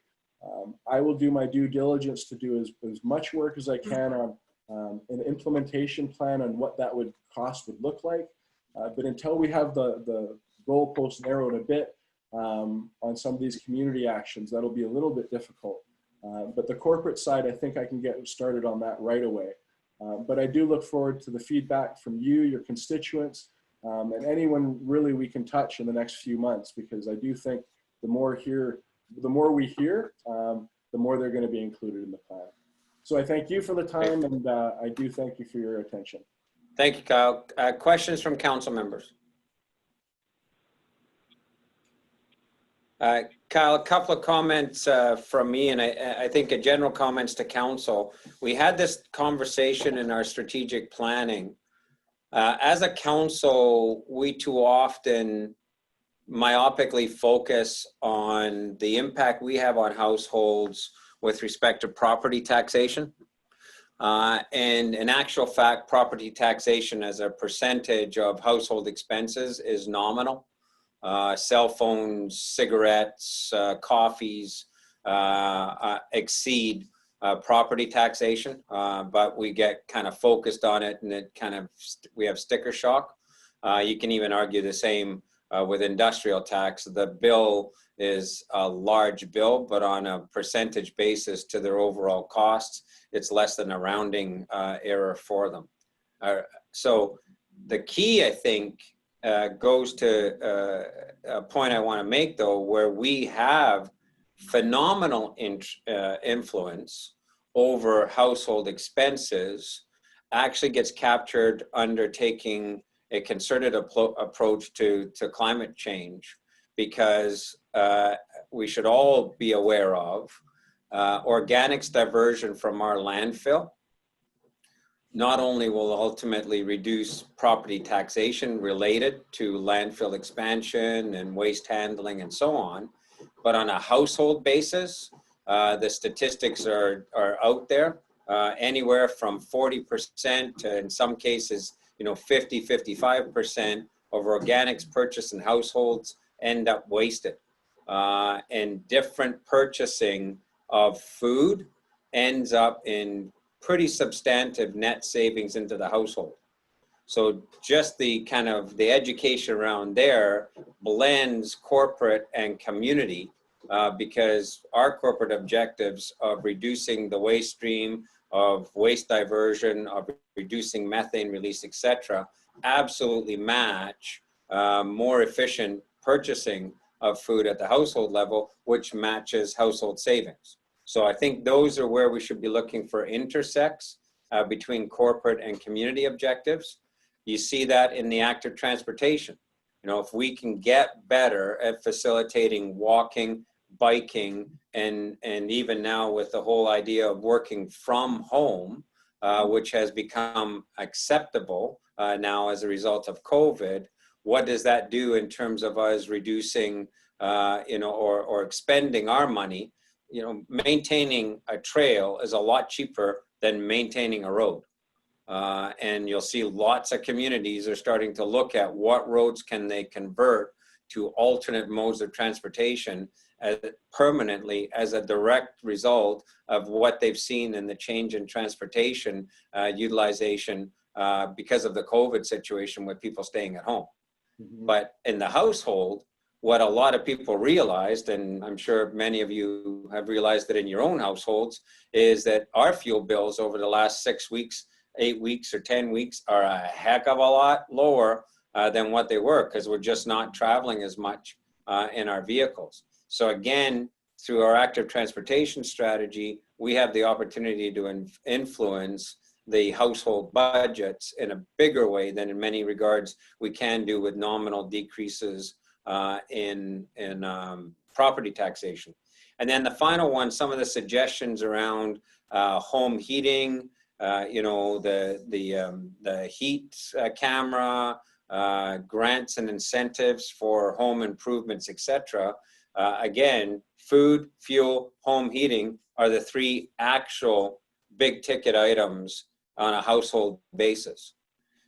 Speaker 6: I will do my due diligence to do as much work as I can on an implementation plan on what that would look like. But until we have the goalpost narrowed a bit on some of these community actions, that'll be a little bit difficult. But the corporate side, I think I can get started on that right away. But I do look forward to the feedback from you, your constituents, and anyone really we can touch in the next few months, because I do think the more we hear, the more they're going to be included in the plan. So I thank you for the time, and I do thank you for your attention.
Speaker 1: Thank you, Kyle. Questions from council members? Kyle, a couple of comments from me, and I think a general comments to council. We had this conversation in our strategic planning. As a council, we too often myopically focus on the impact we have on households with respect to property taxation. And in actual fact, property taxation as a percentage of household expenses is nominal. Cell phones, cigarettes, coffees exceed property taxation, but we get kind of focused on it, and it kind of, we have sticker shock. You can even argue the same with industrial tax. The bill is a large bill, but on a percentage basis to their overall costs, it's less than a rounding error for them. So the key, I think, goes to a point I want to make, though, where we have phenomenal influence over household expenses, actually gets captured under taking a concerted approach to climate change, because we should all be aware of organics diversion from our landfill not only will ultimately reduce property taxation related to landfill expansion and waste handling and so on, but on a household basis, the statistics are out there, anywhere from 40% to, in some cases, 50, 55% of organics purchased in households end up wasted. And different purchasing of food ends up in pretty substantive net savings into the household. So just the kind of the education around there blends corporate and community, because our corporate objectives of reducing the waste stream, of waste diversion, of reducing methane release, etc., absolutely match more efficient purchasing of food at the household level, which matches household savings. So I think those are where we should be looking for intersects between corporate and community objectives. You see that in the active transportation. If we can get better at facilitating walking, biking, and even now with the whole idea of working from home, which has become acceptable now as a result of COVID, what does that do in terms of us reducing, or expending our money? Maintaining a trail is a lot cheaper than maintaining a road. And you'll see lots of communities are starting to look at what roads can they convert to alternate modes of transportation permanently as a direct result of what they've seen in the change in transportation utilization because of the COVID situation with people staying at home. But in the household, what a lot of people realized, and I'm sure many of you have realized that in your own households, is that our fuel bills over the last 6 weeks, 8 weeks, or 10 weeks are a heck of a lot lower than what they were, because we're just not traveling as much in our vehicles. So again, through our active transportation strategy, we have the opportunity to influence the household budgets in a bigger way than in many regards we can do with nominal decreases in property taxation. And then the final one, some of the suggestions around home heating, you know, the heat camera, grants and incentives for home improvements, etc. Again, food, fuel, home heating are the three actual big ticket items on a household basis.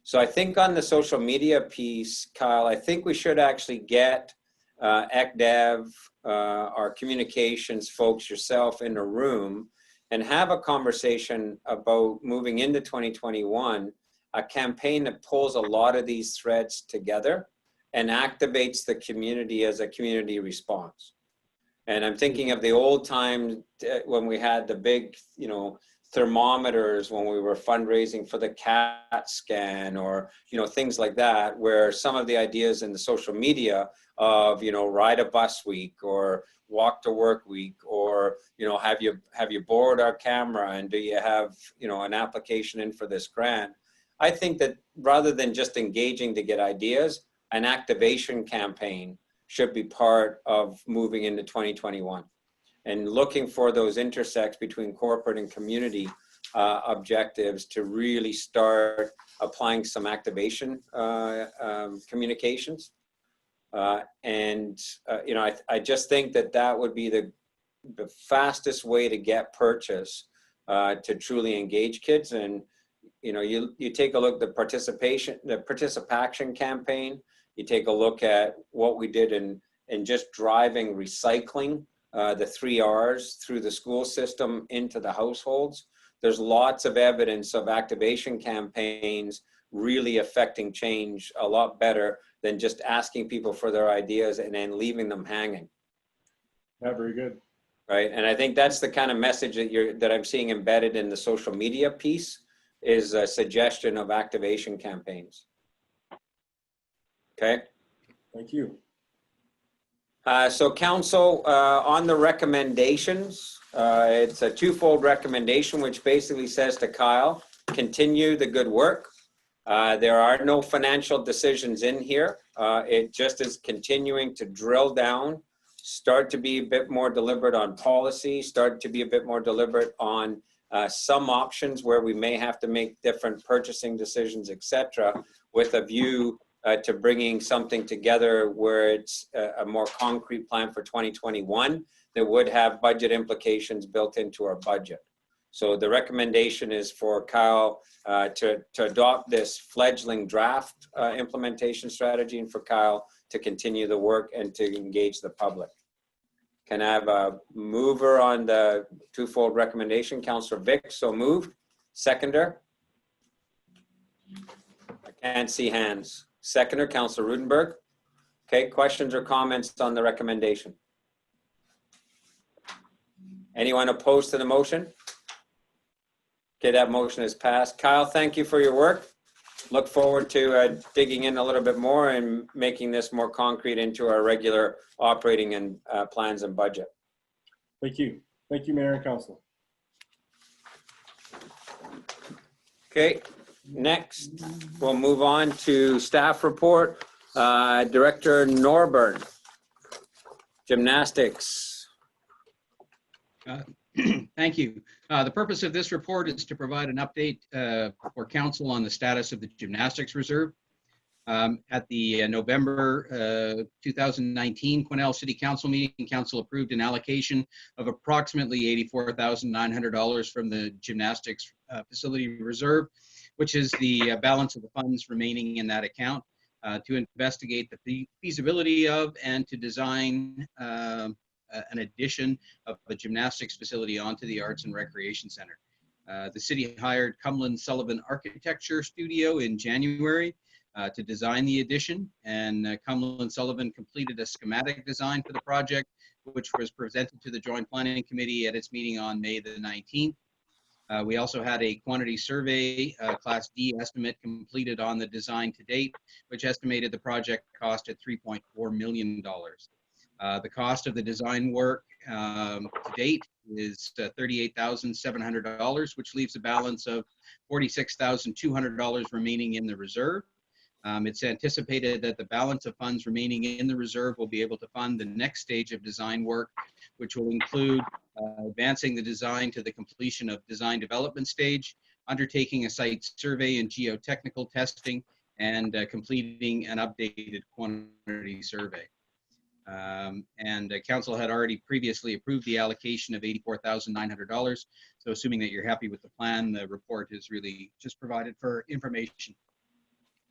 Speaker 1: So I think on the social media piece, Kyle, I think we should actually get ECDEV, our communications folks, yourself in a room and have a conversation about moving into 2021, a campaign that pulls a lot of these threads together and activates the community as a community response. And I'm thinking of the old time when we had the big, you know, thermometers when we were fundraising for the CAT scan, or, you know, things like that, where some of the ideas in the social media of, you know, ride a bus week or walk to work week, or, you know, have you borrowed our camera, and do you have, you know, an application in for this grant? I think that rather than just engaging to get ideas, an activation campaign should be part of moving into 2021. And looking for those intersects between corporate and community objectives to really start applying some activation communications. You know, I just think that that would be the fastest way to get purchase to truly engage kids. And, you know, you take a look at the participation campaign, you take a look at what we did in just driving recycling, the 3 R's through the school system into the households. There's lots of evidence of activation campaigns really affecting change a lot better than just asking people for their ideas and then leaving them hanging.
Speaker 6: Yeah, very good.
Speaker 1: Right, and I think that's the kind of message that I'm seeing embedded in the social media piece, is a suggestion of activation campaigns. Okay.
Speaker 6: Thank you.
Speaker 1: So council, on the recommendations, it's a twofold recommendation, which basically says to Kyle, continue the good work. There are no financial decisions in here. It just is continuing to drill down, start to be a bit more deliberate on policy, start to be a bit more deliberate on some options where we may have to make different purchasing decisions, etc., with a view to bringing something together where it's a more concrete plan for 2021 that would have budget implications built into our budget. So the recommendation is for Kyle to adopt this fledgling draft implementation strategy, and for Kyle to continue the work and to engage the public. Can I have a mover on the twofold recommendation? Councillor Vic, so moved. Seconder? I can't see hands. Seconder, Councillor Rudenberg. Okay, questions or comments on the recommendation? Anyone opposed to the motion? Okay, that motion is passed. Kyle, thank you for your work. Look forward to digging in a little bit more and making this more concrete into our regular operating and plans and budget.
Speaker 6: Thank you. Thank you, Mayor and Council.
Speaker 1: Okay, next we'll move on to staff report. Director Norburn, gymnastics.
Speaker 10: Thank you. The purpose of this report is to provide an update for council on the status of the gymnastics reserve. At the November 2019 Quesnel City Council meeting, council approved an allocation of approximately $84,900 from the gymnastics facility reserve, which is the balance of the funds remaining in that account, to investigate the feasibility of and to design an addition of a gymnastics facility onto the Arts and Recreation Center. The city hired Cumberland Sullivan Architecture Studio in January to design the addition, and Cumberland Sullivan completed a schematic design for the project, which was presented to the Joint Planning Committee at its meeting on May the 19th. We also had a quantity survey, Class D estimate completed on the design to date, which estimated the project cost at $3.4 million. The cost of the design work to date is $38,700, which leaves a balance of $46,200 remaining in the reserve. It's anticipated that the balance of funds remaining in the reserve will be able to fund the next stage of design work, which will include advancing the design to the completion of design development stage, undertaking a site survey and geotechnical testing, and completing an updated quantity survey. Council had already previously approved the allocation of $84,900. So assuming that you're happy with the plan, the report is really just provided for information.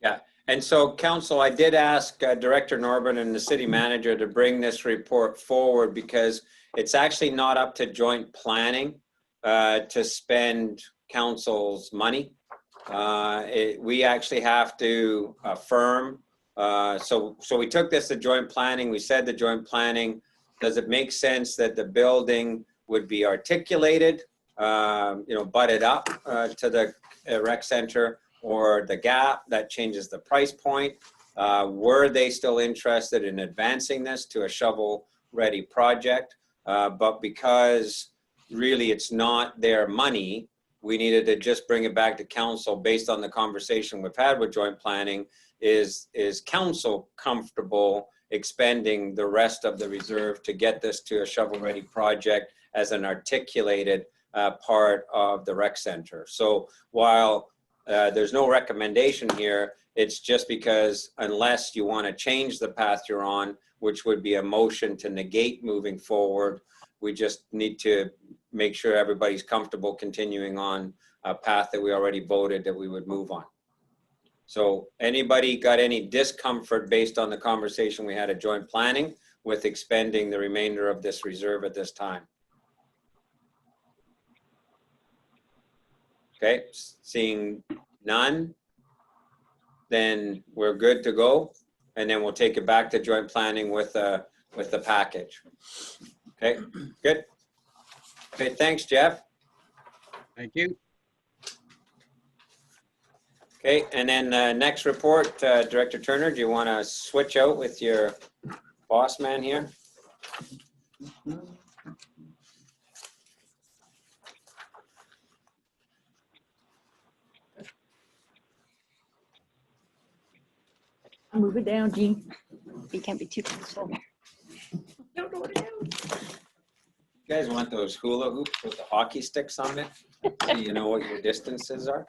Speaker 1: Yeah, and so Council, I did ask Director Norbert and the city manager to bring this report forward because it's actually not up to joint planning to spend council's money. We actually have to affirm. So we took this to joint planning. We said to joint planning, does it make sense that the building would be articulated, butted up to the rec center, or the gap that changes the price point? Were they still interested in advancing this to a shovel-ready project? But because really it's not their money, we needed to just bring it back to council based on the conversation we've had with joint planning. Is council comfortable expending the rest of the reserve to get this to a shovel-ready project as an articulated part of the rec center? So while there's no recommendation here, it's just because unless you want to change the path you're on, which would be a motion to negate moving forward, we just need to make sure everybody's comfortable continuing on a path that we already voted that we would move on. So anybody got any discomfort based on the conversation we had at joint planning with expending the remainder of this reserve at this time? Okay, seeing none, then we're good to go, and then we'll take it back to joint planning with the package. Okay, good. Okay, thanks, Jeff.
Speaker 10: Thank you.
Speaker 1: Okay, and then next report, Director Turner, do you want to switch out with your boss man here?
Speaker 9: Move it down, Jean.
Speaker 4: You can't be too close.
Speaker 9: Don't know what to do.
Speaker 1: You guys want those hula hoops with the hockey sticks on it? So you know what your distances are?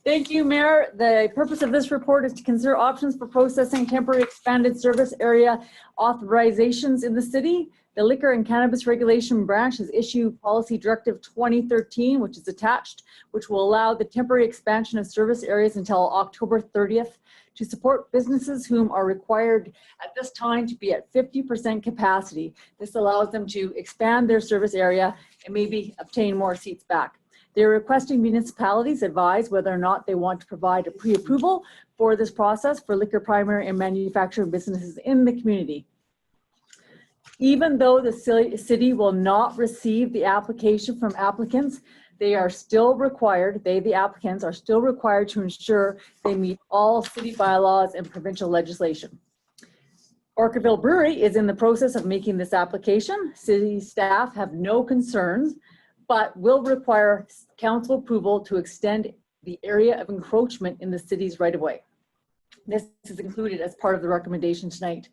Speaker 9: Thank you, Mayor. The purpose of this report is to consider options for processing temporary expanded service area authorizations in the city. The Liquor and Cannabis Regulation Branch has issued Policy Directive 2013, which is attached, which will allow the temporary expansion of service areas until October 30th to support businesses whom are required at this time to be at 50% capacity. This allows them to expand their service area and maybe obtain more seats back. They're requesting municipalities advise whether or not they want to provide a pre-approval for this process for liquor primary and manufacturing businesses in the community. Even though the city will not receive the application from applicants, they are still required, the applicants are still required to ensure they meet all city bylaws and provincial legislation. Orchardville Brewery is in the process of making this application. City staff have no concerns, but will require council approval to extend the area of encroachment in the city's right-of-way. This is included as part of the recommendation tonight.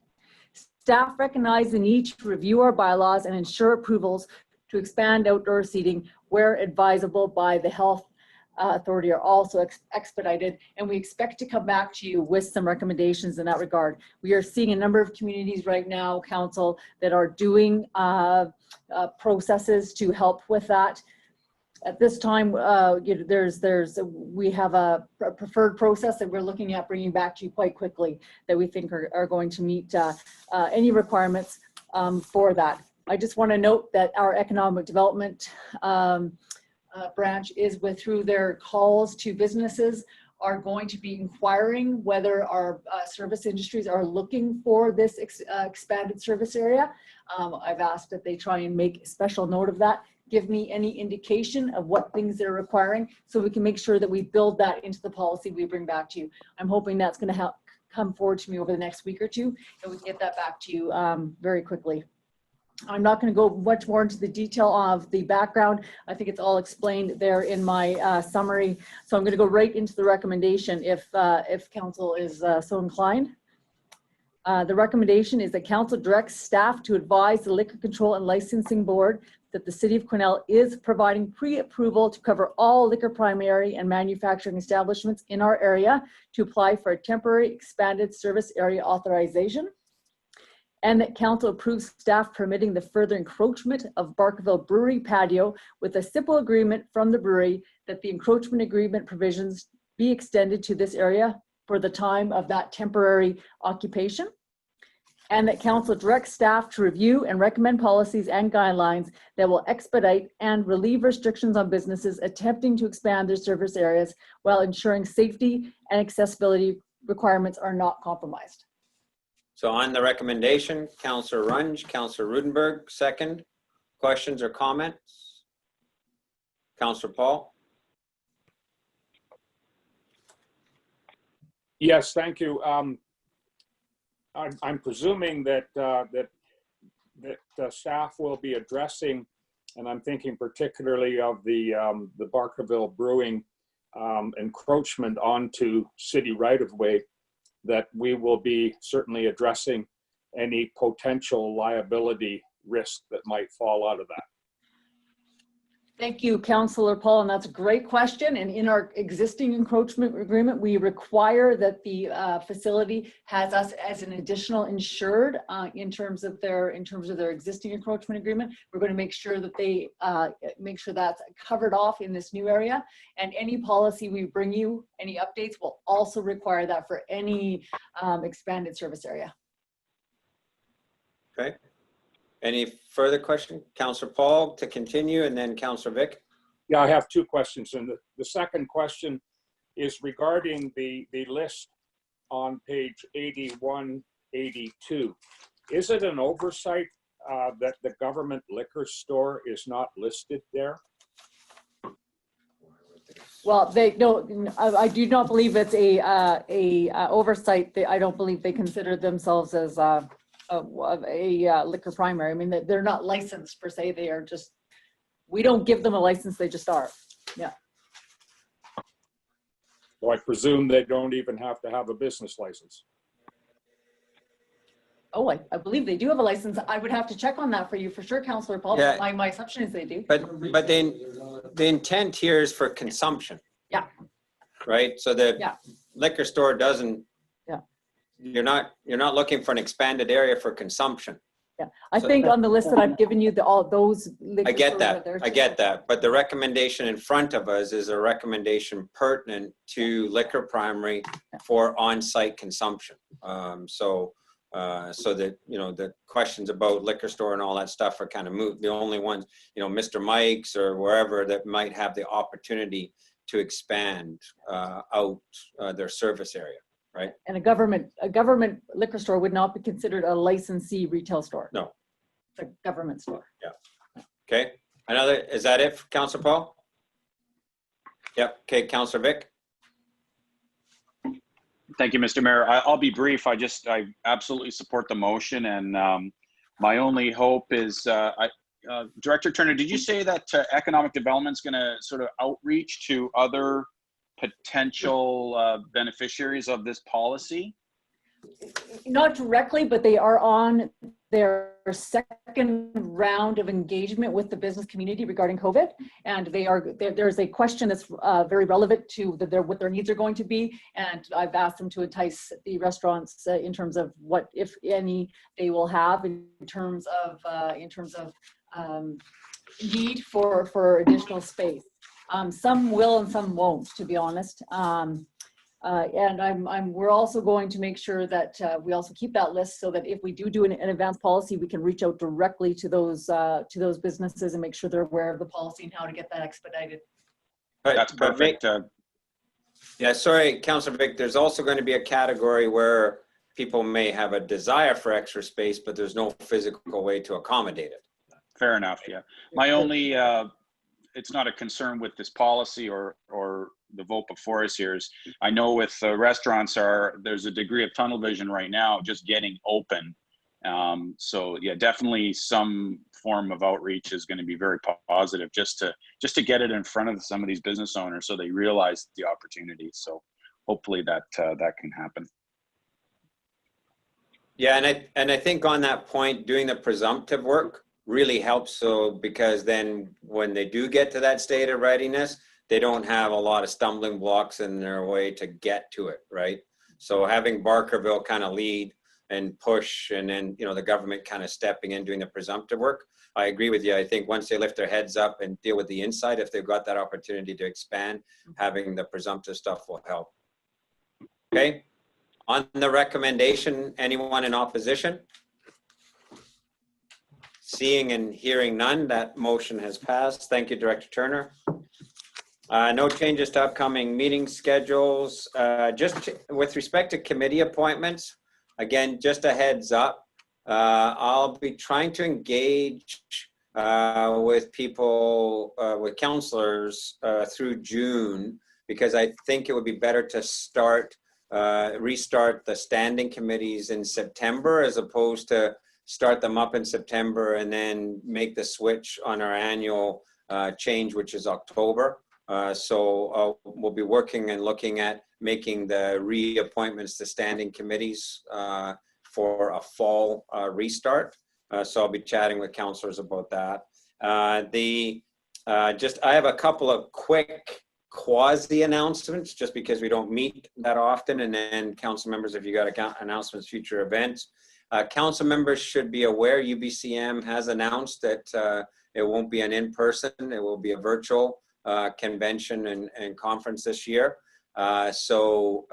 Speaker 9: Staff recognize the need to review our bylaws and ensure approvals to expand outdoor seating where advisable by the health authority are also expedited, and we expect to come back to you with some recommendations in that regard. We are seeing a number of communities right now, council, that are doing processes to help with that. At this time, we have a preferred process that we're looking at bringing back to you quite quickly that we think are going to meet any requirements for that. I just want to note that our economic development branch is through their calls to businesses are going to be inquiring whether our service industries are looking for this expanded service area. I've asked that they try and make special note of that. Give me any indication of what things they're requiring so we can make sure that we build that into the policy we bring back to you. I'm hoping that's going to come forward to me over the next week or two, and we can get that back to you very quickly. I'm not going to go much more into the detail of the background. I think it's all explained there in my summary. So I'm going to go right into the recommendation if council is so inclined. The recommendation is that council directs staff to advise the Liquor Control and Licensing Board that the City of Quesnel is providing pre-approval to cover all liquor primary and manufacturing establishments in our area to apply for a temporary expanded service area authorization, and that council approves staff permitting the further encroachment of Barkerville Brewery patio with a simple agreement from the brewery that the encroachment agreement provisions be extended to this area for the time of that temporary occupation, and that council directs staff to review and recommend policies and guidelines that will expedite and relieve restrictions on businesses attempting to expand their service areas while ensuring safety and accessibility requirements are not compromised.
Speaker 1: So on the recommendation, Councillor Runge, Councillor Rudenberg, second. Questions or comments? Councillor Paul?
Speaker 3: Yes, thank you. I'm presuming that staff will be addressing, and I'm thinking particularly of the Barkerville Brewing encroachment onto city right-of-way, that we will be certainly addressing any potential liability risk that might fall out of that.
Speaker 9: Thank you, Councillor Paul, and that's a great question. And in our existing encroachment agreement, we require that the facility has us as an additional insured in terms of their existing encroachment agreement. We're going to make sure that they make sure that's covered off in this new area. And any policy we bring you, any updates, will also require that for any expanded service area.
Speaker 1: Okay. Any further question? Councillor Paul to continue, and then Councillor Vic.
Speaker 3: Yeah, I have two questions. And the second question is regarding the list on page 81, 82. Is it an oversight that the government liquor store is not listed there?
Speaker 9: Well, I do not believe it's a oversight. I don't believe they consider themselves as a liquor primary. I mean, they're not licensed per se. They are just, we don't give them a license. They just are. Yeah.
Speaker 3: So I presume they don't even have to have a business license.
Speaker 9: Oh, I believe they do have a license. I would have to check on that for you for sure, Councillor Paul.
Speaker 1: Yeah.
Speaker 9: My assumption is they do.
Speaker 1: But then the intent here is for consumption.
Speaker 9: Yeah.
Speaker 1: Right. So the liquor store doesn't.
Speaker 9: Yeah.
Speaker 1: You're not looking for an expanded area for consumption.
Speaker 9: Yeah. I think on the list that I've given you, all those liquor
Speaker 1: I get
Speaker 9: stores
Speaker 1: that.
Speaker 9: are there
Speaker 1: I
Speaker 9: too.
Speaker 1: get that. But the recommendation in front of us is a recommendation pertinent to liquor primary for on-site consumption. So that, the questions about liquor store and all that stuff are kind of moot. The only ones, Mr. Mike's or wherever that might have the opportunity to expand out their service area, right?
Speaker 9: And a government liquor store would not be considered a licensee retail store.
Speaker 1: No.
Speaker 9: It's a government store.
Speaker 1: Yeah. Okay. Is that it for Councillor Paul? Yep. Okay, Councillor Vic.
Speaker 5: Thank you, Mr. Mayor. I'll be brief. I absolutely support the motion, and my only hope is, Director Turner, did you say that economic development is going to sort of outreach to other potential beneficiaries of this policy?
Speaker 9: Not directly, but they are on their second round of engagement with the business community regarding COVID. And there's a question that's very relevant to what their needs are going to be. And I've asked them to entice the restaurants in terms of what, if any, they will have in terms of need for additional space. Some will and some won't, to be honest. And we're also going to make sure that we also keep that list so that if we do an advanced policy, we can reach out directly to those businesses and make sure they're aware of the policy and how to get that expedited.
Speaker 5: That's perfect.
Speaker 1: Yeah, sorry, Councillor Vic, there's also going to be a category where people may have a desire for extra space, but there's no physical way to accommodate it.
Speaker 5: Fair enough, yeah. My only, it's not a concern with this policy or the vote before us here is, I know with restaurants there's a degree of tunnel vision right now, just getting open. So yeah, definitely some form of outreach is going to be very positive just to get it in front of some of these business owners so they realize the opportunity. So hopefully that can happen.
Speaker 1: Yeah, and I think on that point, doing the presumptive work really helps. So because then when they do get to that state of readiness, they don't have a lot of stumbling blocks in their way to get to it, right? So having Barkerville kind of lead and push, and then, you know, the government kind of stepping in, doing the presumptive work. I agree with you. I think once they lift their heads up and deal with the inside, if they've got that opportunity to expand, having the presumptive stuff will help. Okay. On the recommendation, anyone in opposition? Seeing and hearing none, that motion has passed. Thank you, Director Turner. No changes to upcoming meeting schedules. Just with respect to committee appointments, again, just a heads up, I'll be trying to engage with people, with councillors through June, because I think it would be better to restart the standing committees in September as opposed to start them up in September and then make the switch on our annual change, which is October. So we'll be working and looking at making the reappointments to standing committees for a fall restart. So I'll be chatting with councillors about that. I have a couple of quick quasi announcements just because we don't meet that often, and then council members, if you got announcements, future events. Council members should be aware UBCM has announced that it won't be an in-person, it will be a virtual convention and conference this year. So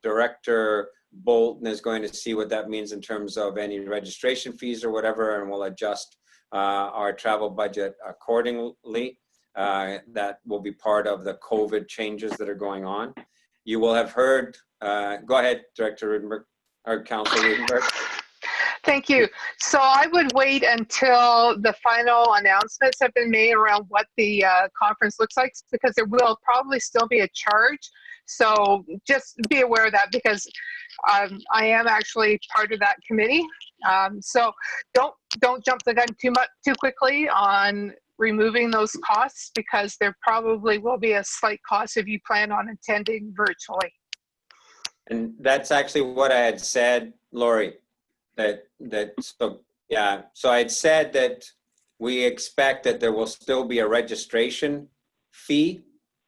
Speaker 1: Director Bolton is going to see what that means in terms of any registration fees or whatever, and we'll adjust our travel budget accordingly. That will be part of the COVID changes that are going on. You will have heard, go ahead, Director Rudenberg, or Councillor Rudenberg.
Speaker 11: Thank you. So I would wait until the final announcements have been made around what the conference looks like, because there will probably still be a charge. So just be aware of that, because I am actually part of that committee. So don't jump the gun too quickly on removing those costs, because there probably will be a slight cost if you plan on attending virtually.
Speaker 1: And that's actually what I had said, Lori. So I had said that we expect that there will still be a registration fee,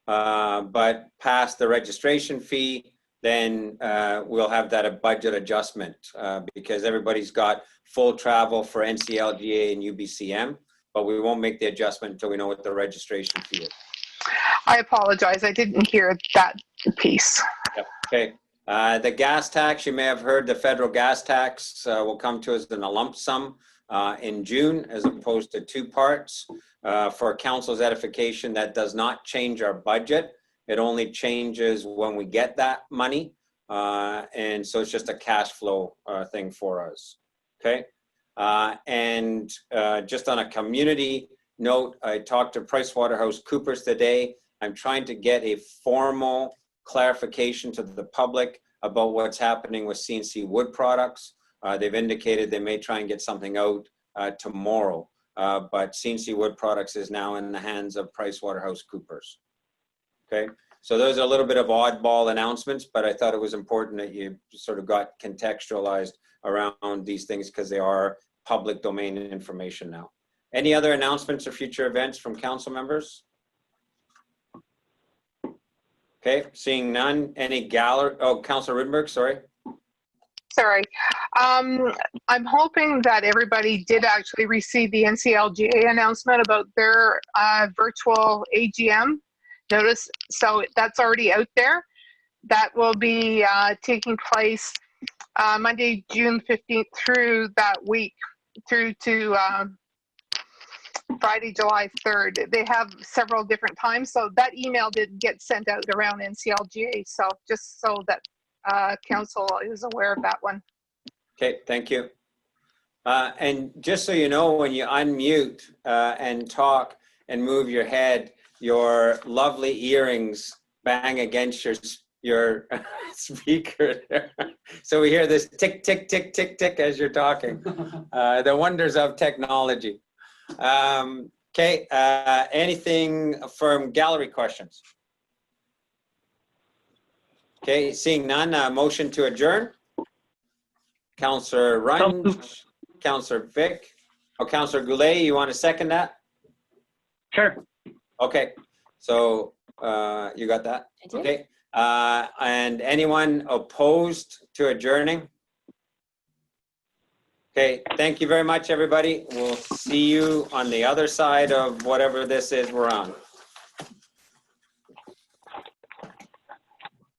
Speaker 1: but past the registration fee, then we'll have that a budget adjustment because everybody's got full travel for NCLGA and UBCM, but we won't make the adjustment until we know what the registration fee is.
Speaker 11: I apologize, I didn't hear that piece.
Speaker 1: Yep. Okay. The gas tax, you may have heard the federal gas tax will come to us in a lump sum in June as opposed to two parts. For council's edification, that does not change our budget. It only changes when we get that money. And so it's just a cash flow thing for us. Okay. And just on a community note, I talked to PricewaterhouseCoopers today. I'm trying to get a formal clarification to the public about what's happening with CNC Wood Products. They've indicated they may try and get something out tomorrow, but CNC Wood Products is now in the hands of PricewaterhouseCoopers. Okay, so those are a little bit of oddball announcements, but I thought it was important that you sort of got contextualized around these things because they are public domain information now. Any other announcements or future events from council members? Okay, seeing none. Any gallery? Oh, Councillor Rudenberg, sorry.
Speaker 11: Sorry. I'm hoping that everybody did actually receive the NCLGA announcement about their virtual AGM notice. So that's already out there. that will be taking place Monday, June 15th through that week, through to Friday, July 3rd. They have several different times, so that email did get sent out around NCLGA, so just so that council is aware of that one.
Speaker 1: Okay, thank you. And just so you know, when you unmute and talk and move your head, your lovely earrings bang against your speaker there. So we hear this tick, tick, tick, tick, tick as you're talking. The wonders of technology. Okay, anything from gallery questions? Okay, seeing none, motion to adjourn. Councillor Rund, Councillor Vic, Councillor Goulet, you want to second that?
Speaker 2: Sure.
Speaker 1: Okay, so you got that?
Speaker 4: I did.
Speaker 1: Okay, and anyone opposed to adjourning? Okay, thank you very much, everybody. We'll see you on the other side of whatever this is we're on.